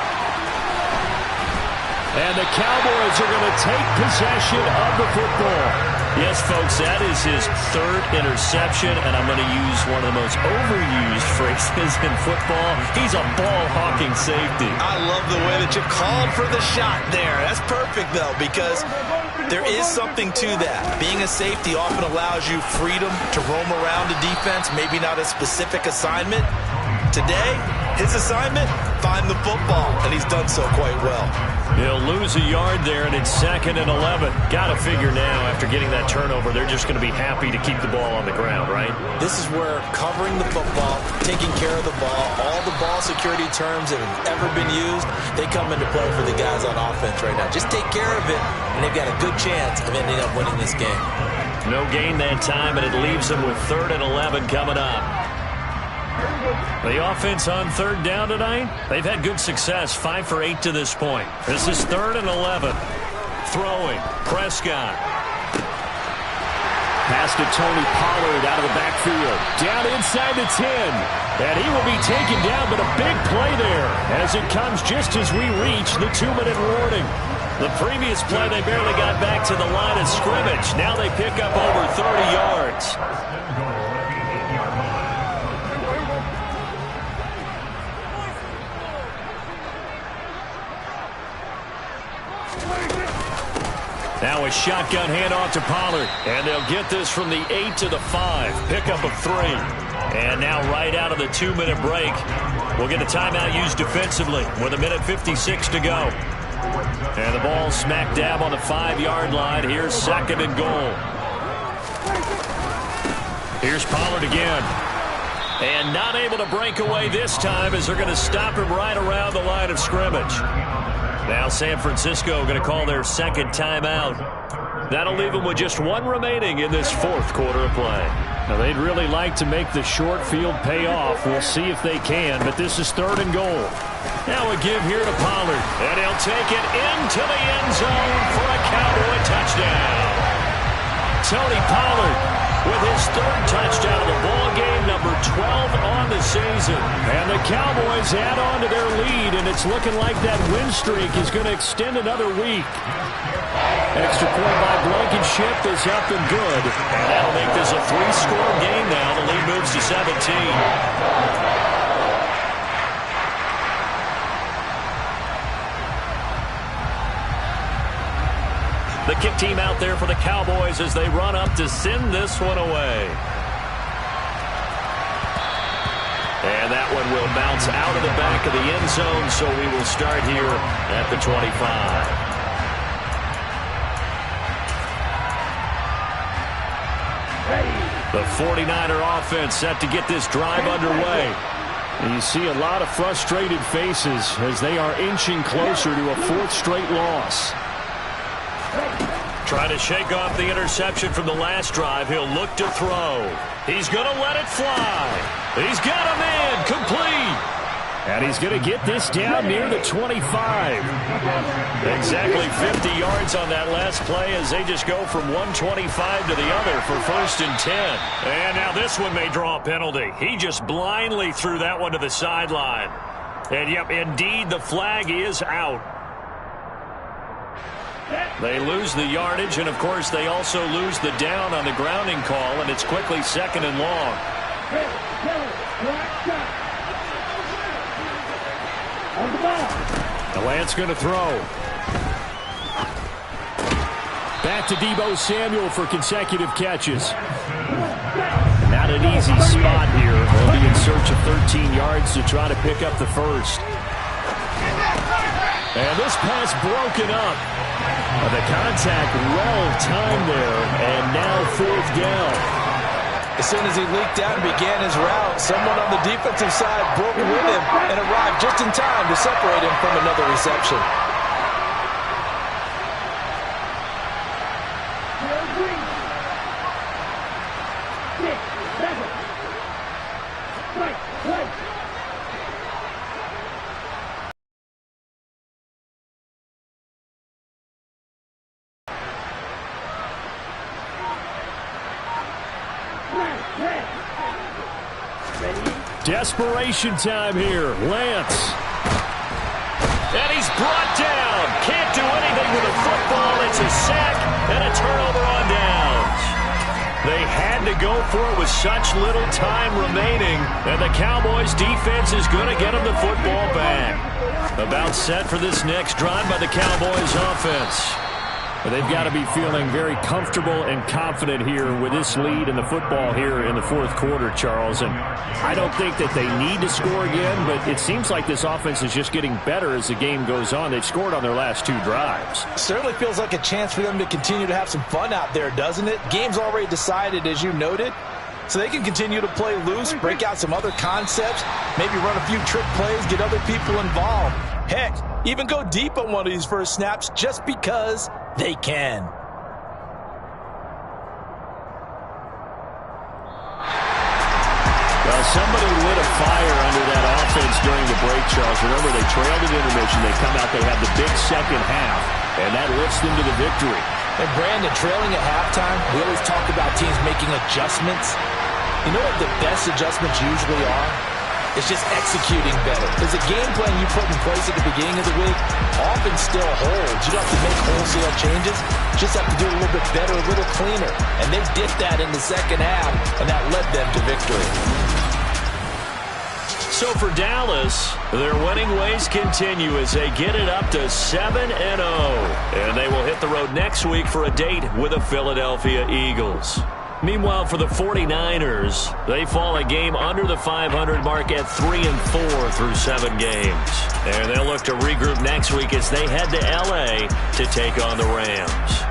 And the Cowboys are going to take possession of the football. Yes, folks, that is his 3rd interception, and I'm going to use one of the most overused phrases in football. He's a ball-hawking safety. I love the way that you called for the shot there. That's perfect, though, because there is something to that. Being a safety often allows you freedom to roam around a defense, maybe not a specific assignment. Today, his assignment, find the football, and he's done so quite well. He'll lose a yard there, and it's 2nd and 11. Got to figure now, after getting that turnover, they're just going to be happy to keep the ball on the ground, right? This is where covering the football, taking care of the ball, all the ball security terms that have ever been used, they come into play for the guys on offense right now. Just take care of it, and they've got a good chance of ending up winning this game. No gain that time, and it leaves them with 3rd and 11 coming up. The offense on 3rd down tonight, they've had good success, 5 for 8 to this point. This is 3rd and 11. Throwing, Prescott. Pass to Tony Pollard out of the backfield. Down inside the 10. And he will be taken down, but a big play there as it comes just as we reach the 2-minute warning. The previous play, they barely got back to the line of scrimmage. Now they pick up over 30 yards. Now a shotgun handoff to Pollard. And they'll get this from the 8 to the 5. Pickup of 3. And now right out of the 2-minute break, we'll get a timeout used defensively with 1:56 to go. And the ball smack dab on the 5-yard line. Here's 2nd and goal. Here's Pollard again. And not able to break away this time as they're going to stop him right around the line of scrimmage. Now San Francisco going to call their 2nd timeout. That'll leave them with just 1 remaining in this 4th quarter of play. Now they'd really like to make the short field pay off. We'll see if they can, but this is 3rd and goal. Now a give here to Pollard, and he'll take it into the end zone for a Cowboy touchdown. Tony Pollard with his 3rd touchdown of the ball game, number 12 on the season. And the Cowboys add on to their lead, and it's looking like that win streak is going to extend another week. Extra point by Blankenship is up and good. And that'll make this a 3-score game now. The lead moves to 17. The kick team out there for the Cowboys as they run up to send this one away. And that one will bounce out of the back of the end zone, so we will start here at the 25. The 49er offense set to get this drive underway. And you see a lot of frustrated faces as they are inching closer to a fourth straight loss. Trying to shake off the interception from the last drive. He'll look to throw. He's going to let it fly. He's got a man complete. And he's going to get this down near the 25. Exactly 50 yards on that last play as they just go from 125 to the other for 1st and 10. And now this one may draw a penalty. He just blindly threw that one to the sideline. And, yep, indeed, the flag is out. They lose the yardage, and, of course, they also lose the down on the grounding call, and it's quickly 2nd and long. The Lance going to throw. Back to Deebo Samuel for consecutive catches. Not an easy spot here. They'll be in search of 13 yards to try to pick up the first. And this pass broken up. The contact well-timed there, and now 4th down. As soon as he leaked out and began his route, someone on the defensive side broke with him and arrived just in time to separate him from another reception. Desperation time here. Lance. And he's brought down. Can't do anything with a football. It's a sack and a turnover on downs. They had to go for it with such little time remaining. And the Cowboys defense is going to get them the football back. About set for this next drive by the Cowboys offense. They've got to be feeling very comfortable and confident here with this lead in the football here in the 4th quarter, Charles. And I don't think that they need to score again, but it seems like this offense is just getting better as the game goes on. They've scored on their last 2 drives. Certainly feels like a chance for them to continue to have some fun out there, doesn't it? Game's already decided, as you noted. So they can continue to play loose, break out some other concepts, maybe run a few trick plays, get other people involved. Heck, even go deep on one of these first snaps just because they can. Well, somebody lit a fire under that offense during the break, Charles. Remember, they trailed at intermission. They come out, they have the big second half, and that lifts them to the victory. And Brandon, trailing at halftime, we always talk about teams making adjustments. You know what the best adjustments usually are? It's just executing better. Because the game plan you put in place at the beginning of the week often still holds. You don't have to make wholesale changes. You just have to do it a little bit better, a little cleaner. And they did that in the second half, and that led them to victory. So for Dallas, their winning ways continue as they get it up to 7-0. And they will hit the road next week for a date with the Philadelphia Eagles. Meanwhile, for the 49ers, they fall a game under the 500 mark at 3-4 through 7 games. And they'll look to regroup next week as they head to L.A. to take on the Rams.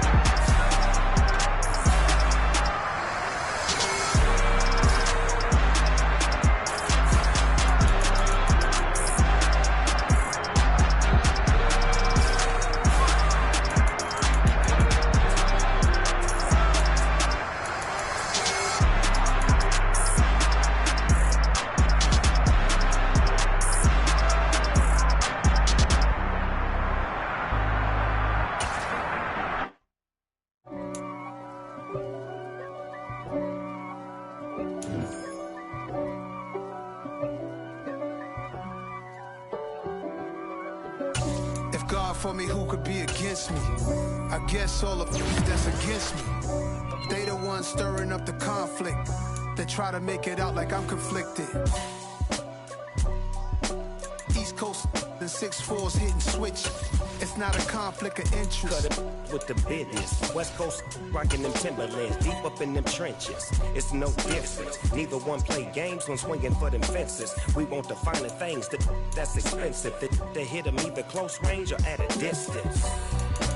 For me, who could be against me? I guess all of that's against me. They the ones stirring up the conflict. They try to make it out like I'm conflicted. East Coast and 6'4's hitting switch. It's not a conflict of interest. Cut it with the business. West Coast rocking them Timberlands, deep up in them trenches. It's no difference. Neither one play games when swinging for them fences. We want the finer things that's expensive. They hit them either close range or at a distance.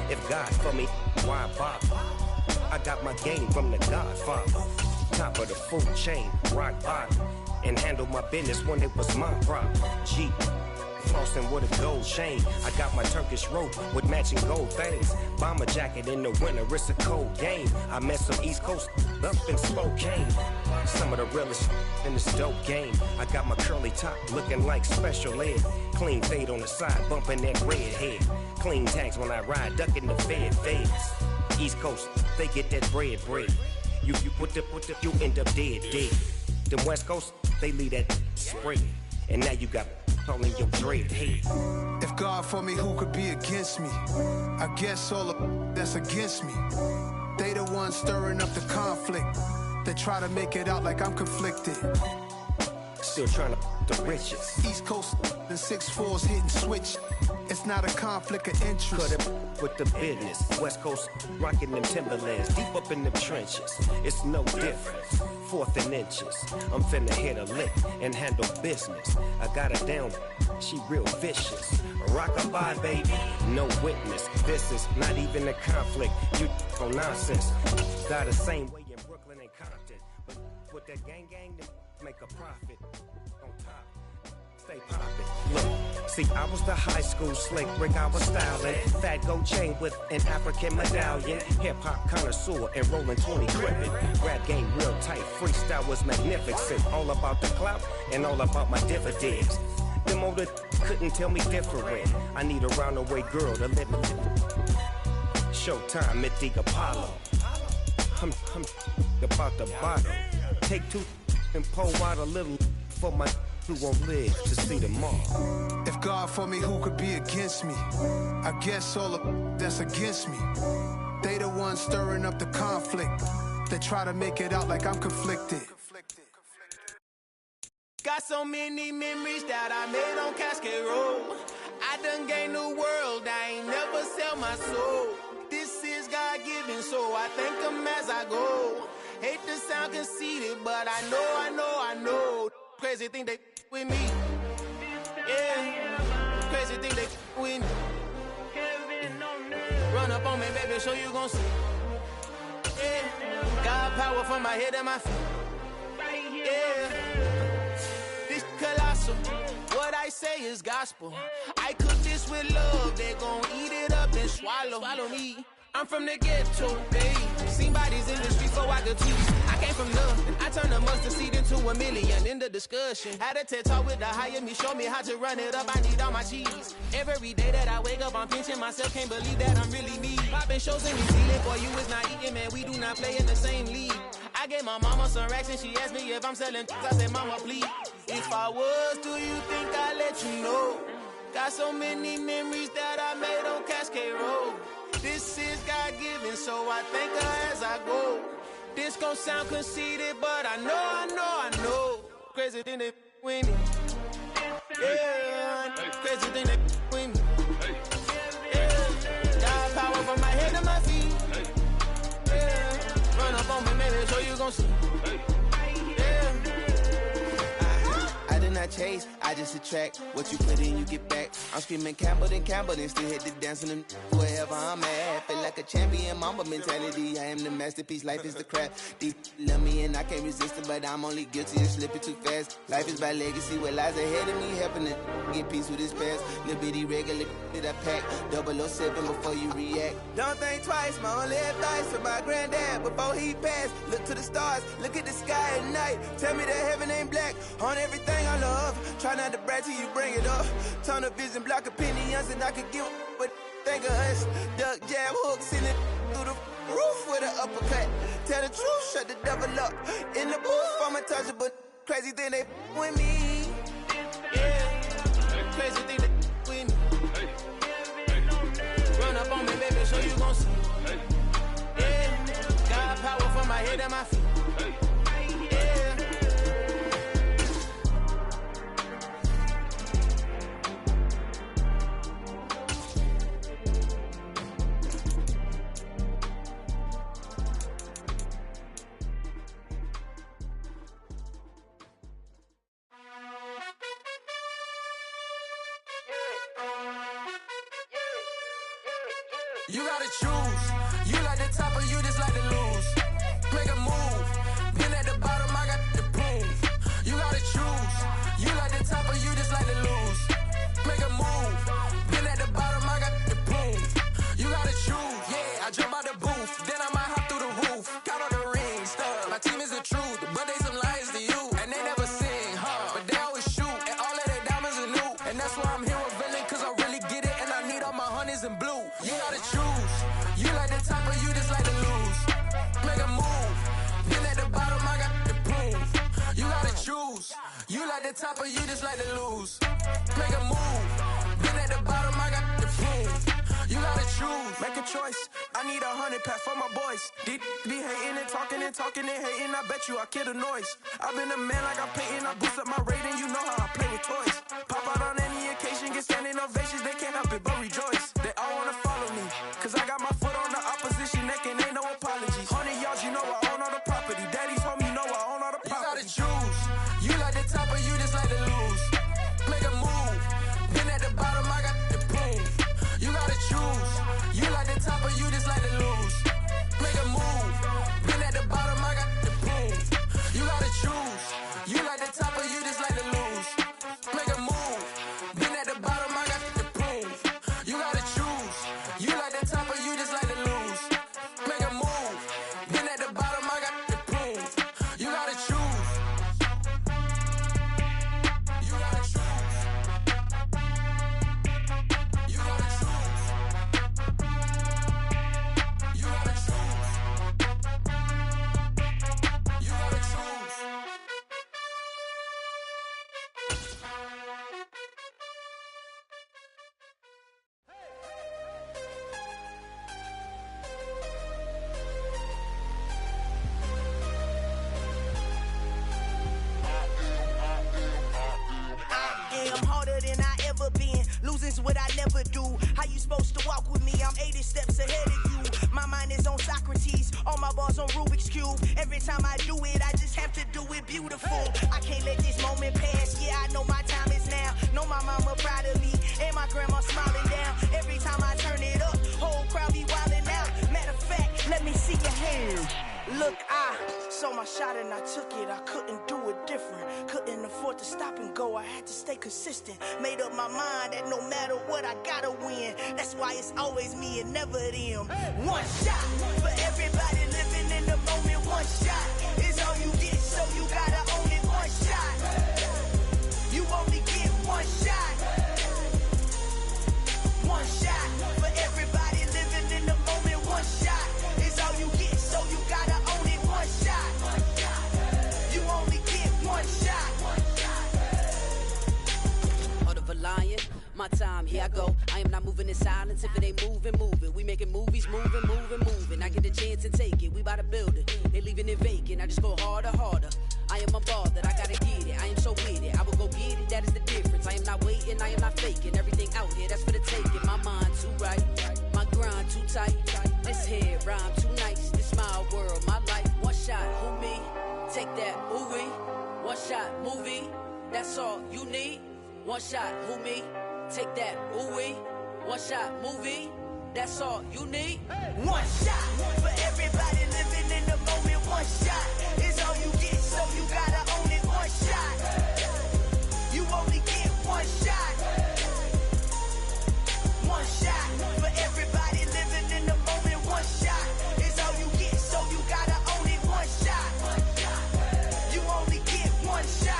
If God for me, why bother? I got my game from the Godfather. Top of the food chain, rock bottom. and handle my business when it was my problem. G. Flossing with a gold chain. I got my Turkish rope with matching gold things. Bomber jacket in the winter, it's a cold game. I met some East Coast up in Spokane. Some of the realest in this dope game. I got my curly top looking like special ed. Clean fade on the side, bumping that red head. Clean tags when I ride, ducking the feds. East Coast, they get that bread. You put the, you end up dead. Them West Coast, they leave that spread. And now you got all in your dread head. If God for me, who could be against me? I guess all of that's against me. They the ones stirring up the conflict. They try to make it out like I'm conflicted. Still trying to the riches. East Coast and 6'4s hitting switch. It's not a conflict of interest. Cut it with the business. West Coast rocking them Timberlands, deep up in them trenches. It's no difference. 4th and inches. I'm finna hit a lick and handle business. I got her down, she real vicious. Rockabye, baby, no witness. This is not even a conflict. You on nonsense. Got the same way in Brooklyn and Compton, but with that gang, they make a profit on top. Stay poppin'. Look, see, I was the high school slick Rick, I was styling. Fat gold chain with an African medallion. Hip-hop connoisseur and rolling 20 gripping. Rap game real tight, freestyle was magnificent. All about the clout and all about my dividends. Them older couldn't tell me different. I need a roundaway girl to let me. Showtime at the Apollo. I'm about the bottle. Take 2 and pour out a little for my who won't live to see tomorrow. If God for me, who could be against me? I guess all of that's against me. They the ones stirring up the conflict. They try to make it out like I'm conflicted. Got so many memories that I made on Cascade Road. I done gained the world, I ain't never sell my soul. This is God-given, so I thank him as I go. Hate to sound conceited, but I know. Crazy thing they with me. Yeah, crazy thing they with me. Run up on me, baby, show you gon' see. Yeah, God power from my head and my feet. Yeah, this colossal. What I say is gospel. I cook this with love, they gon' eat it up and swallow me. I'm from the ghetto, babe. Seen bodies in the street so I could teach. I came from nothing. I turned a mustard seed into a million in the discussion. Had a TED talk with the higher me, show me how to run it up. I need all my cheese. Every day that I wake up, I'm pinching myself. Can't believe that I'm really me. Popping shows in New Zealand, boy, you is not eating, man. We do not play in the same league. I gave my mama some racks and she asked me if I'm selling. I said, mama, please. If I was, do you think I'd let you know? Got so many memories that I made on Cascade Road. This is God-given, so I thank her as I go. This gon' sound conceited, but I know. Crazy thing they with me. Yeah, crazy thing they with me. Yeah, God power from my head to my feet. Yeah, run up on me, maybe so you gon' see. Yeah. I did not chase, I just attract. What you put in, you get back. I'm screaming Campbell, then still hit the dance and wherever I'm at. Feel like a champion, mamba mentality. I am the masterpiece, life is the craft. Deep love me and I can't resist it, but I'm only guilty of slipping too fast. Life is by legacy, what lies ahead of me, helping to get peace with his past. Little bitty regular that I pack, 007 before you react. Don't think twice, my only advice for my granddad before he passed. Look to the stars, look at the sky at night. Tell me that heaven ain't black on everything I love. Try not to brag till you bring it up. Tunnel vision, block opinions, and I could give but think of us. Duck jab hooks in it through the roof with an uppercut. Tell the truth, shut the devil up. In the booth, I'm untouchable. Crazy thing they with me. Yeah, crazy thing they with me. Run up on me, baby, so you gon' see. Yeah, God power from my head and my feet. You gotta choose. You like the top or you just like to lose. Make a move. Been at the bottom, I got the proof. You gotta choose. booth. Then I might hop through the roof. Count on the ring, stuff. My team is the truth, but they some liars to you. And they never sing, but they always shoot. And all of their diamonds are new. And that's why I'm here with villain, cause I really get it. And I need all my honeys in blue. You gotta choose. You like the top or you just like to lose. Make a move. Then at the bottom I got the proof. You gotta choose. You like the top or you just like to lose. Make a move. Then at the bottom I got the proof. You gotta choose. Make a choice. I need 100 pack for my boys. Be hating and talking and hating. I bet you I kill the noise. I've been a man like I'm painting. I boost up my rating. You know how I play with toys. Pop out on any occasion. Get standing ovations. They can't help it but rejoice. They all wanna follow me. Cause I got my foot on the opposition neck and ain't no apologies. 100 yards, you know I own all the property. Daddy's home, you know I own all the property. You gotta choose. You like the top or you just like to lose. Make a move. Then at the bottom I got the proof. You gotta choose. You like the top or you just like to lose. Make a move. Then at the bottom I got the proof. You gotta choose. You like the top or you just like to lose. Make a move. Then at the bottom I got the proof. You gotta choose. You like the top or you just like to lose. Make a move. Then at the bottom I got the proof. You gotta choose. You gotta choose. You gotta choose. You gotta choose. You gotta choose. I'm harder than I ever been. Losing's what I never do. How you supposed to walk with me? I'm 80 steps ahead of you. My mind is on Socrates. All my bars on Rubik's Cube. Every time I do it, I just have to do it beautiful. I can't let this moment pass. Yeah, I know my time is now. Know my mama proud of me. And my grandma smiling down. Every time I turn it up, whole crowd be wildin' out. Matter of fact, let me see your hands. Look, I saw my shot and I took it. I couldn't do it different. Couldn't afford to stop and go. I had to stay consistent. Made up my mind that no matter what, I gotta win. That's why it's always me and never them. One shot for everybody living in the moment. One shot is all you get, so you gotta own it. One shot. You only get one shot. One shot for everybody living in the moment. One shot is all you get, so you gotta own it. One shot. You only get one shot. Heart of a lion, my time, here I go. I am not moving in silence. If it ain't moving, moving. We making movies, moving, moving, moving. I get a chance to take it. We bout to build it. They leaving it vacant. I just go harder, harder. I am unbothered. I gotta get it. I am so with it. I will go get it. That is the difference. I am not waiting. I am not faking. Everything out here, that's for the taking. My mind too right. My grind too tight. This head rhyme too nice. This my world, my life. One shot, who me? Take that, ooh wee. One shot, movie. That's all you need. One shot, who me? Take that, ooh wee. One shot, movie. That's all you need. One shot for everybody living in the moment. One shot is all you get, so you gotta own it. One shot. You only get one shot. One shot for everybody living in the moment. One shot is all you get, so you gotta own it. One shot. You only get one shot.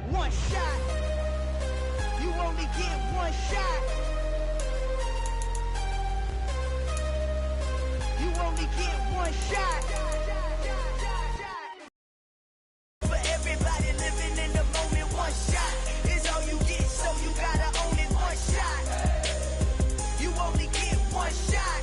One shot. You only get one shot. You only get one shot. For everybody living in the moment, one shot is all you get, so you gotta own it. One shot. You only get one shot.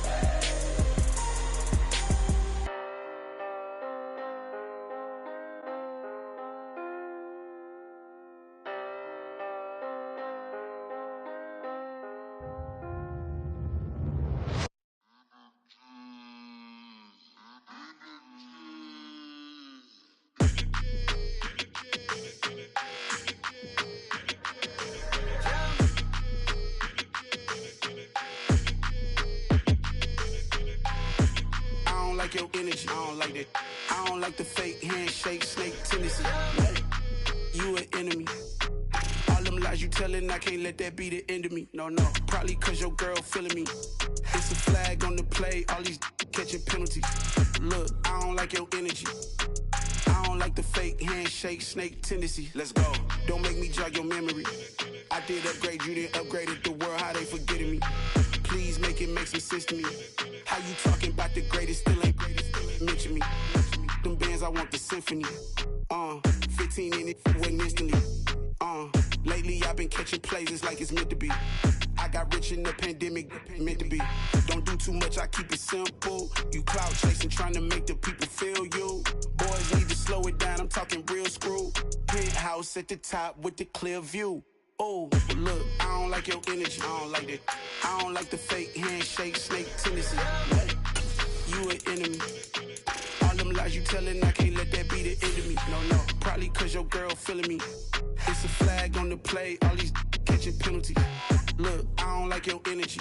energy. I don't like that. I don't like the fake handshake, snake tendency. You an enemy. All them lies you telling, I can't let that be the end of me. No, probably cause your girl feeling me. It's a flag on the play, all these catching penalties. Look, I don't like your energy. I don't like the fake handshake, snake tendency. Let's go. Don't make me jog your memory. I did upgrade, you didn't upgrade it. The world, how they forgetting me. Please make it make some sense to me. How you talking about the greatest, still ain't mention me. Them bands, I want the symphony. 15 in it, wasn't instantly. Lately I've been catching plays, it's like it's meant to be. I got rich in the pandemic, meant to be. Don't do too much, I keep it simple. You clout chasing, trying to make the people feel you. Boys need to slow it down, I'm talking real screw. Penthouse at the top with the clear view. Oh, look, I don't like your energy, I don't like that. I don't like the fake handshake, snake tendency. You an enemy. All them lies you telling, I can't let that be the end of me. No, probably cause your girl feeling me. It's a flag on the play, all these catching penalties. Look, I don't like your energy.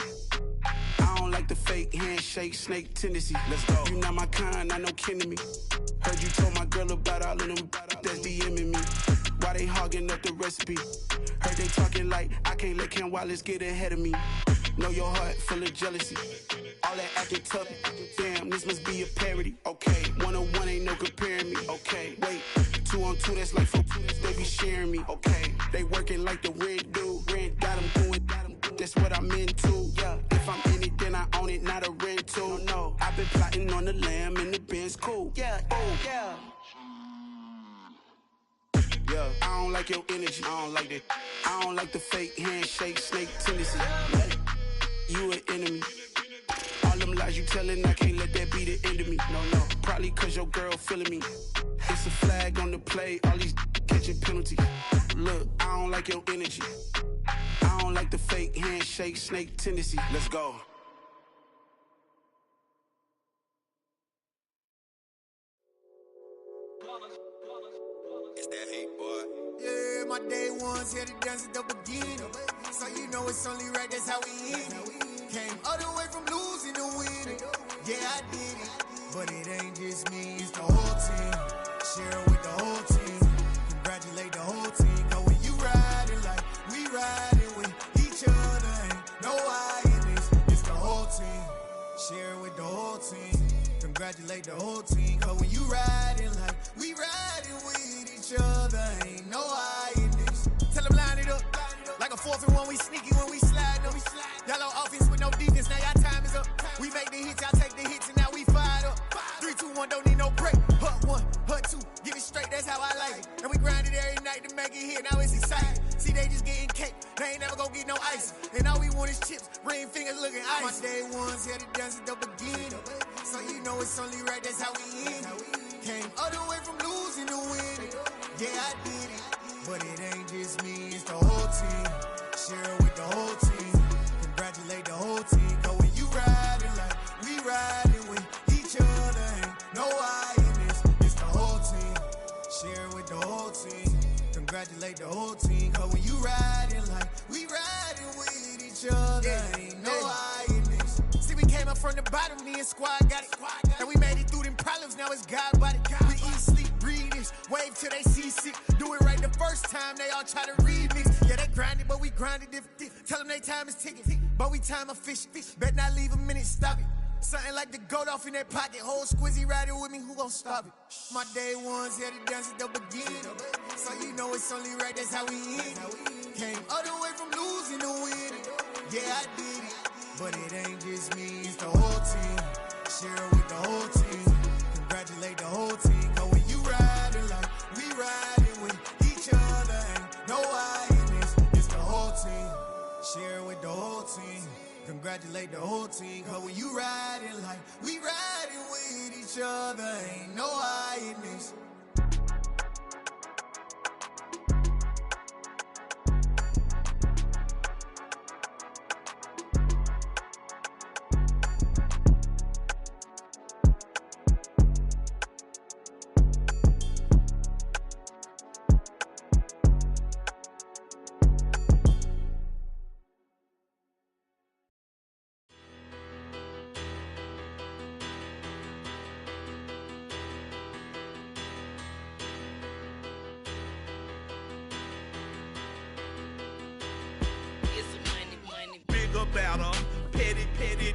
I don't like the fake handshake, snake tendency. Let's go. You not my kind, I know kin to me. Heard you told my girl about all of them that's DMing me. Why they hogging up the recipe? Heard they talking like I can't let Ken Wallace get ahead of me. Know your heart full of jealousy. All that acting tough, damn, this must be a parody. Okay, 1-on-1 ain't no comparing me. Okay, wait, 2-on-2, that's like 4, they be sharing me. Okay, they working like the rent dude. Rent got them doing, that's what I'm into. Yeah, if I'm in it, then I own it, not a rental. No, I've been plotting on the lamb and the Benz cool. Yeah, yeah. Yeah, I don't like your energy, I don't like that. I don't like the fake handshake, snake tendency. You an enemy. All them lies you telling, I can't let that be the end of me. No, probably cause your girl feeling me. It's a flag on the play, all these catching penalties. Look, I don't like your energy. I don't like the fake handshake, snake tendency. Let's go. It's that hate, boy. Yeah, my day ones here to dance at the beginning. So you know it's only right, that's how we end it. Came all the way from losing to winning. Yeah, I did it. But it ain't just me, it's the whole team. Share it with the whole team. Congratulate the whole team. Cause when you riding like we riding with each other, ain't no I in this. It's the whole team. Share it with the whole team. Congratulate the whole team. Cause when you riding like we riding with each other, ain't no I in this. Tell them line it up. Like a 4th and 1, we sneaky when we slide them. Yellow offense with no defense, now y'all time is up. We make the hits, y'all take the hits, and now we fired up. 3, 2, 1, don't need no break. Hut 1, hut 2, give it straight, that's how I like it. And we grind it every night to make it here, now it's exciting. See, they just getting cake, they ain't never gonna get no ice. And all we want is chips, ring fingers looking ice. My day ones here to dance at the beginning. So you know it's only right, that's how we end it. Came all the way from losing to winning. Yeah, I did it. But it ain't just me, it's the whole team. Share it with the whole team. Congratulate the whole team. Cause when you riding like we riding with each other, ain't no I in this. It's the whole team. Share it with the whole team. Congratulate the whole team. Cause when you riding like we riding with each other, ain't no I in this. See, we came up from the bottom, me and squad got it. And we made it through them problems, now it's God body. We eat, sleep, breathe this, wave till they seasick. Do it right the first time, they all try to remix. Yeah, they grinded, but we grinded different. Tell them they time is ticking, but we time efficient. Bet not leave a minute, stop it. Something like the goat off in their pocket. Whole squizzy riding with me, who gon' stop it? My day ones here to dance at the beginning. So you know it's only right, that's how we end it. Came all the way from losing to winning. Yeah, I did it. But it ain't just me, it's the whole team. Share it with the whole team. Congratulate the whole team. Cause when you riding like we riding with each other, ain't no I in this. It's the whole team. Share it with the whole team. Congratulate the whole team. Cause when you riding like we riding with each other, ain't no I in this.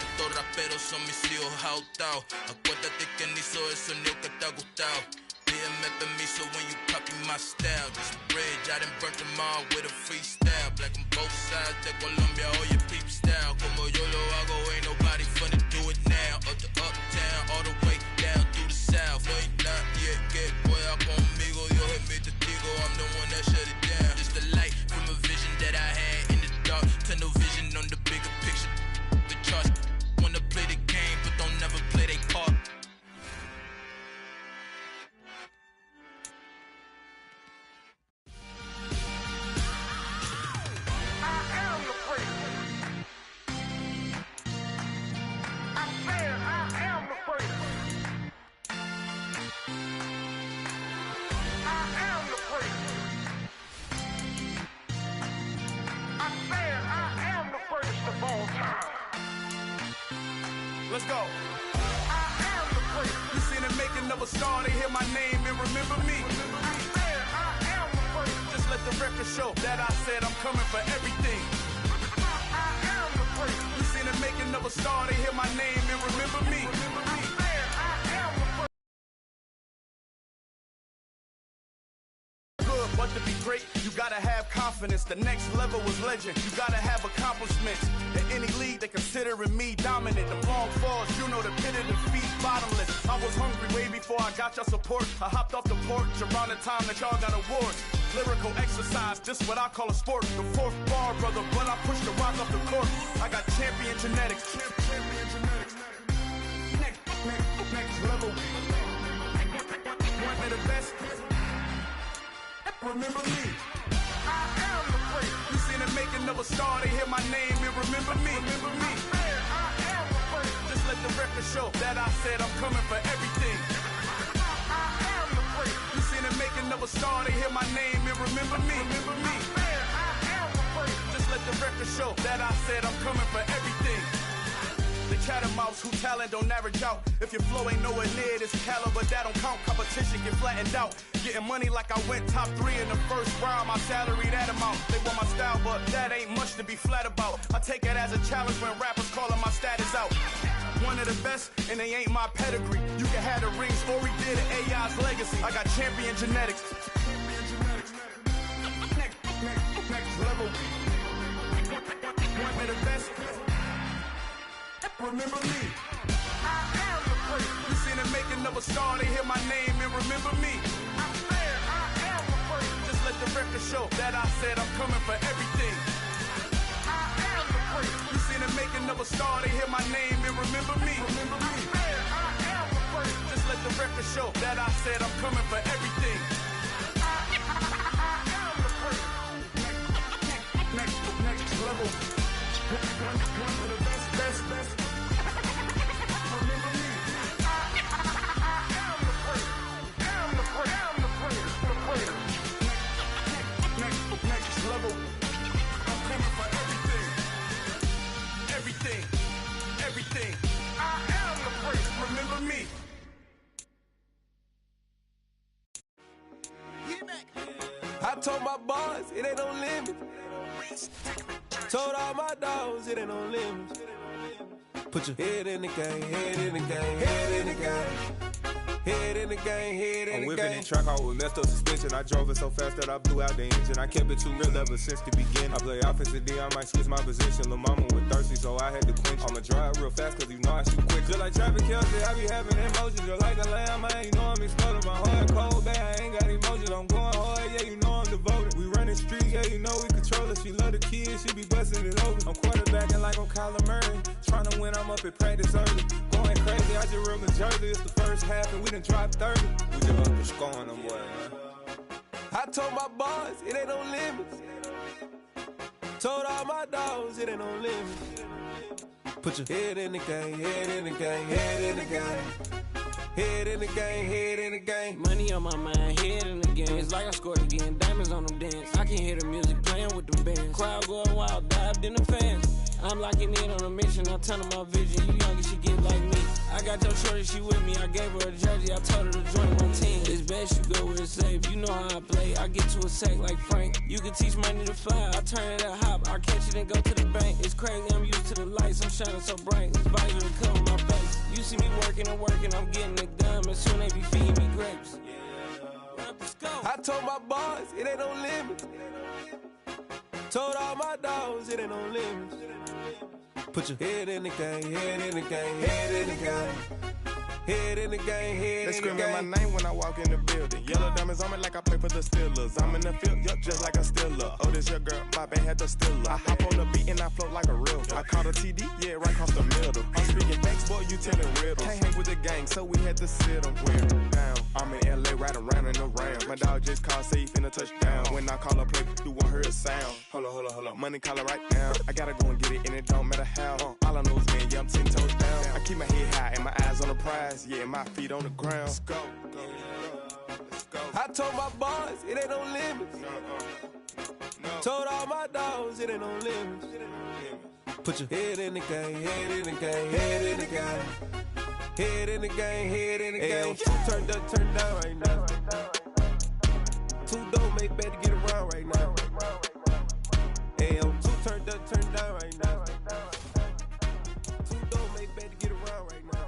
Estos raperos son mis hijos jautados. Acuérdate que ni soy el sonido que te ha gustado. Pídeme permiso when you copy my style. This bridge, I done burnt them all with a freestyle. Black on both sides de Colombia, oye peep style. Como yo lo hago, ain't nobody finna do it now. Up to uptown, all the way down through the south. No hay nadie que pueda conmigo. Dios es mi testigo, I'm the one that shut it down. Just the light from a vision that I had in the dark. Tunnel vision on the bigger picture. The charts wanna play the game, but don't never play their part. Let's go. You seen it making of a star, they hear my name and remember me. Just let the record show that I said I'm coming for everything. You seen it making of a star, they hear my name and remember me. But to be great, you gotta have confidence. The next level was legend. You gotta have accomplishments. In any league, they considering me dominant. The long falls, you know the pit of defeat, bottomless. I was hungry way before I got your support. I hopped off the porch around the time that y'all got awards. Lyrical exercise, this what I call a sport. The fourth bar, brother, when I push the rock off the court. I got champion genetics. Next level. One of the best. Remember me. I am the great. You seen it making of a star, they hear my name and remember me. Remember me. I am the great. Just let the record show that I said I'm coming for everything. I am the great. You seen it making of a star, they hear my name and remember me. Remember me. I am the great. Just let the record show that I said I'm coming for everything. The catamounts who talent don't average out. If your flow ain't nowhere near this caliber, that don't count. Competition get flattened out. Getting money like I went top 3 in the first round. My salary that amount. They want my style, but that ain't much to be flat about. I take it as a challenge when rappers calling my status out. One of the best, and they ain't my pedigree. You can have the rings, or we did it, AI's legacy. I got champion genetics. Next level. One of the best. Remember me. I am the great. You seen it making of a star, they hear my name and remember me. I am the great. Just let the record show that I said I'm coming for everything. I am the great. You seen it making of a star, they hear my name and remember me. Remember me. I am the great. Just let the record show that I said I'm coming for everything. I am the great. Next level. One of the best. Level. I'm coming for everything. Everything. I am the great. Remember me. I told my boys it ain't no limit. Told all my dogs it ain't no limit. Put your head in the game, head in the game, head in the game. Head in the game, head in the game. I'm whipping in track out with messed up suspension. I drove it so fast that I blew out the engine. I kept it too real ever since the beginning. I play offensive D, I might switch my position. Lil' mama was thirsty, so I had to quench. I'ma drive real fast, cause you know I shoot quick. Just like traffic Kelsey, I be having emotions. Just like a lamb, man, you know I'm exploding. My heart cold, bad, I ain't got emotions. I'm going hard, yeah, you know I'm devoted. We running streets, yeah, you know we control it. She love the kids, she be busting it over. I'm quarterbacking like I'm Kyler Murray. Trying to win, I'm up at practice early. Going crazy, I just real the jersey. It's the first half, and we done dropped 30. We just up to scoring them, boy, man. I told my boys, it ain't no limits. Told all my dogs, it ain't no limits. Put your head in the game, head in the game, head in the game. Head in the game, head in the game. Money on my mind, head in the game. It's like I scored again, diamonds on them dance. I can hear the music playing with them bands. Crowd going wild, dived in the fans. I'm locking in on a mission, I'm turning my vision. You young and she get like me. I got your shorty, she with me. I gave her a jersey, I told her to join my team. It's best you go where it's safe. You know how I play. I get to a sack like Frank. You can teach money to fly. I turn it up hop. I catch it and go to the bank. It's crazy, I'm used to the lights. I'm shining so bright. This visor to cover my face. You see me working and working, I'm getting it done. And soon they be feeding me grapes. I told my boys, it ain't no limit. Told all my dogs, it ain't no limits. Put your head in the game, head in the game, head in the game. Head in the game, head They in the game. screaming my name when I walk in the building. Yellow diamonds on me like I play for the Steelers. I'm in the field, yup, just like a Steeler. Oh, this your girl, my band had the Steeler. I hop on the beat and I float like a real. I caught a TD, yeah, right across the middle. I'm speaking facts, boy, you telling riddles. Can't hang with the gang, so we had to sit them down. I'm in LA, riding around and around. My dog just called, say he finna touch down. When I call a play, you won't hear a sound. Hold up, money calling right now. I gotta go and get it, and it don't matter how. All I know is, man, yeah, I'm 10 toes down. I keep my head high and my eyes on the prize. Yeah, my feet on the ground. Let's go. I told my boys, it ain't no limits. Told all my dogs, it ain't no limits. Put your head in the game, head in the game, head in the game. Head in the game, head in the game. Turned up, turned down right now. Too dope, make better get around right now. Hey, I'm too turned up, turned down right now. Too dope, make better get around right now.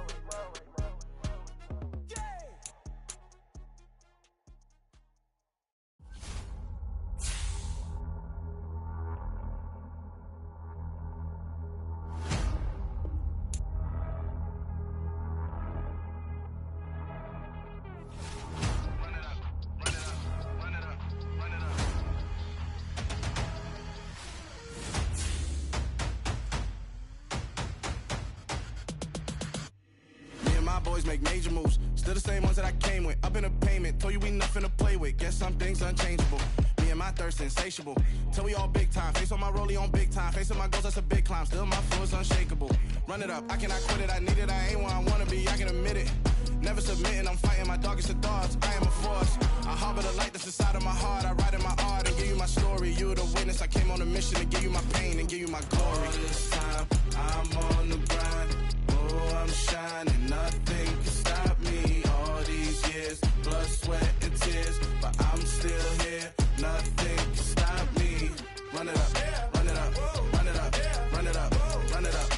Boys make major moves, still the same ones that I came with. Up in a payment, told you we nothing to play with. Guess some things unchangeable. Me and my thirst insatiable. Till we all big time. Face on my rollie on big time. Facing my goals, that's a big climb. Still my flow is unshakable. Run it up, I cannot quit it. I need it, I ain't where I wanna be. I can admit it. Never submitting, I'm fighting my darkest of thoughts. I am a force. I harbor the light that's inside of my heart. I write in my art and give you my story. You're the witness. I came on a mission to give you my pain and give you my glory. All this time, I'm on the grind. Oh, I'm shining, nothing can stop me. All these years, blood, sweat, and tears, but I'm still here. Nothing can stop me. Run it up, run it up, run it up, run it up, run it up.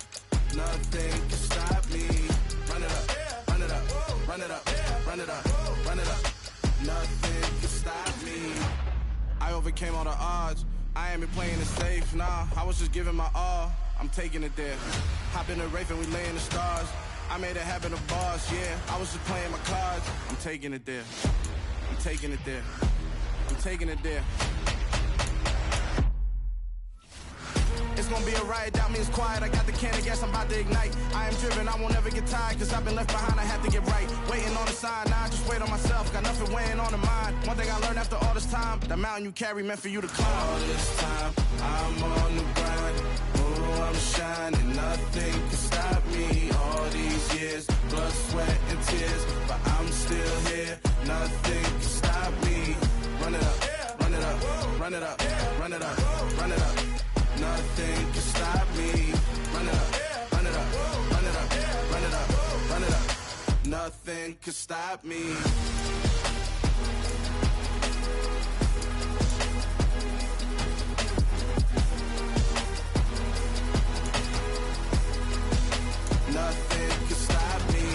Nothing can stop me. Run it up, run it up, run it up, run it up, run it up. Nothing can stop me. I overcame all the odds. I ain't been playing it safe, nah. I was just giving my all. I'm taking it there. Hop in the Wraith and we lay in the stars. I made it happen to boss, yeah. I was just playing my cards. I'm taking it there. I'm taking it there. I'm taking it there. It's gonna be a riot, doubt me it's quiet. I got the can of gas, I'm about to ignite. I am driven, I won't ever get tired, cause I've been left behind, I have to get right. Waiting on the sign, now I just wait on myself. Got nothing weighing on the mind. One thing I learned after all this time, the mountain you carry meant for you to climb. All this time, I'm on the grind. Oh, I'm shining, nothing can stop me. All these years, blood, sweat, and tears, but I'm still here. Nothing can stop me. Run it up, run it up, run it up, run it up, run it up. Nothing can stop me. Run it up, run it up, run it up, run it up, run it up. Nothing can stop me. Nothing can stop me.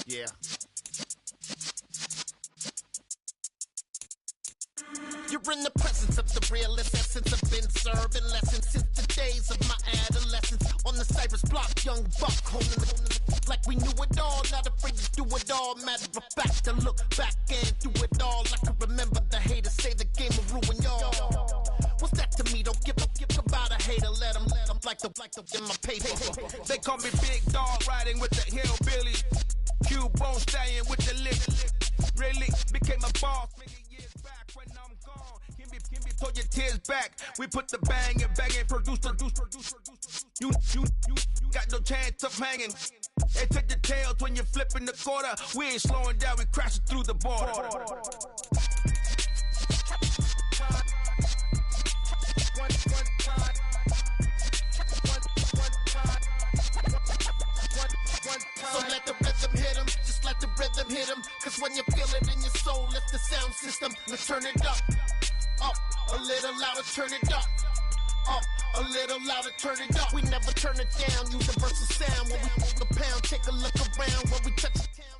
Yeah. You're in the presence of the realest essence. I've been serving lessons since the days of my adolescence. On the Cypress block, young buck holding the like we knew it all. Not afraid to do it all. Matter of fact, to look back and do it all. I can remember the haters say the game will ruin y'all. What's that to me? Don't give about a hater. Let them like the in my paper. They call me Big Dog, riding with the hillbillies. Q-Bone stallion with the lick. Really became a boss many years back when I'm gone. hold your tears back. We put the bang and bang and produce. You got no chance of hanging. They take the tails when you're flipping the quarter. We ain't slowing down, we crashing through the border. So let the rhythm hit him, just let the rhythm hit him. Cause when you feel it in your soul, lift the sound system, let's turn it up. Up, a little louder, turn it up. Up, a little louder, turn it up. We never turn it down, universal sound. When we move the pound, take a look around. When we touch the town.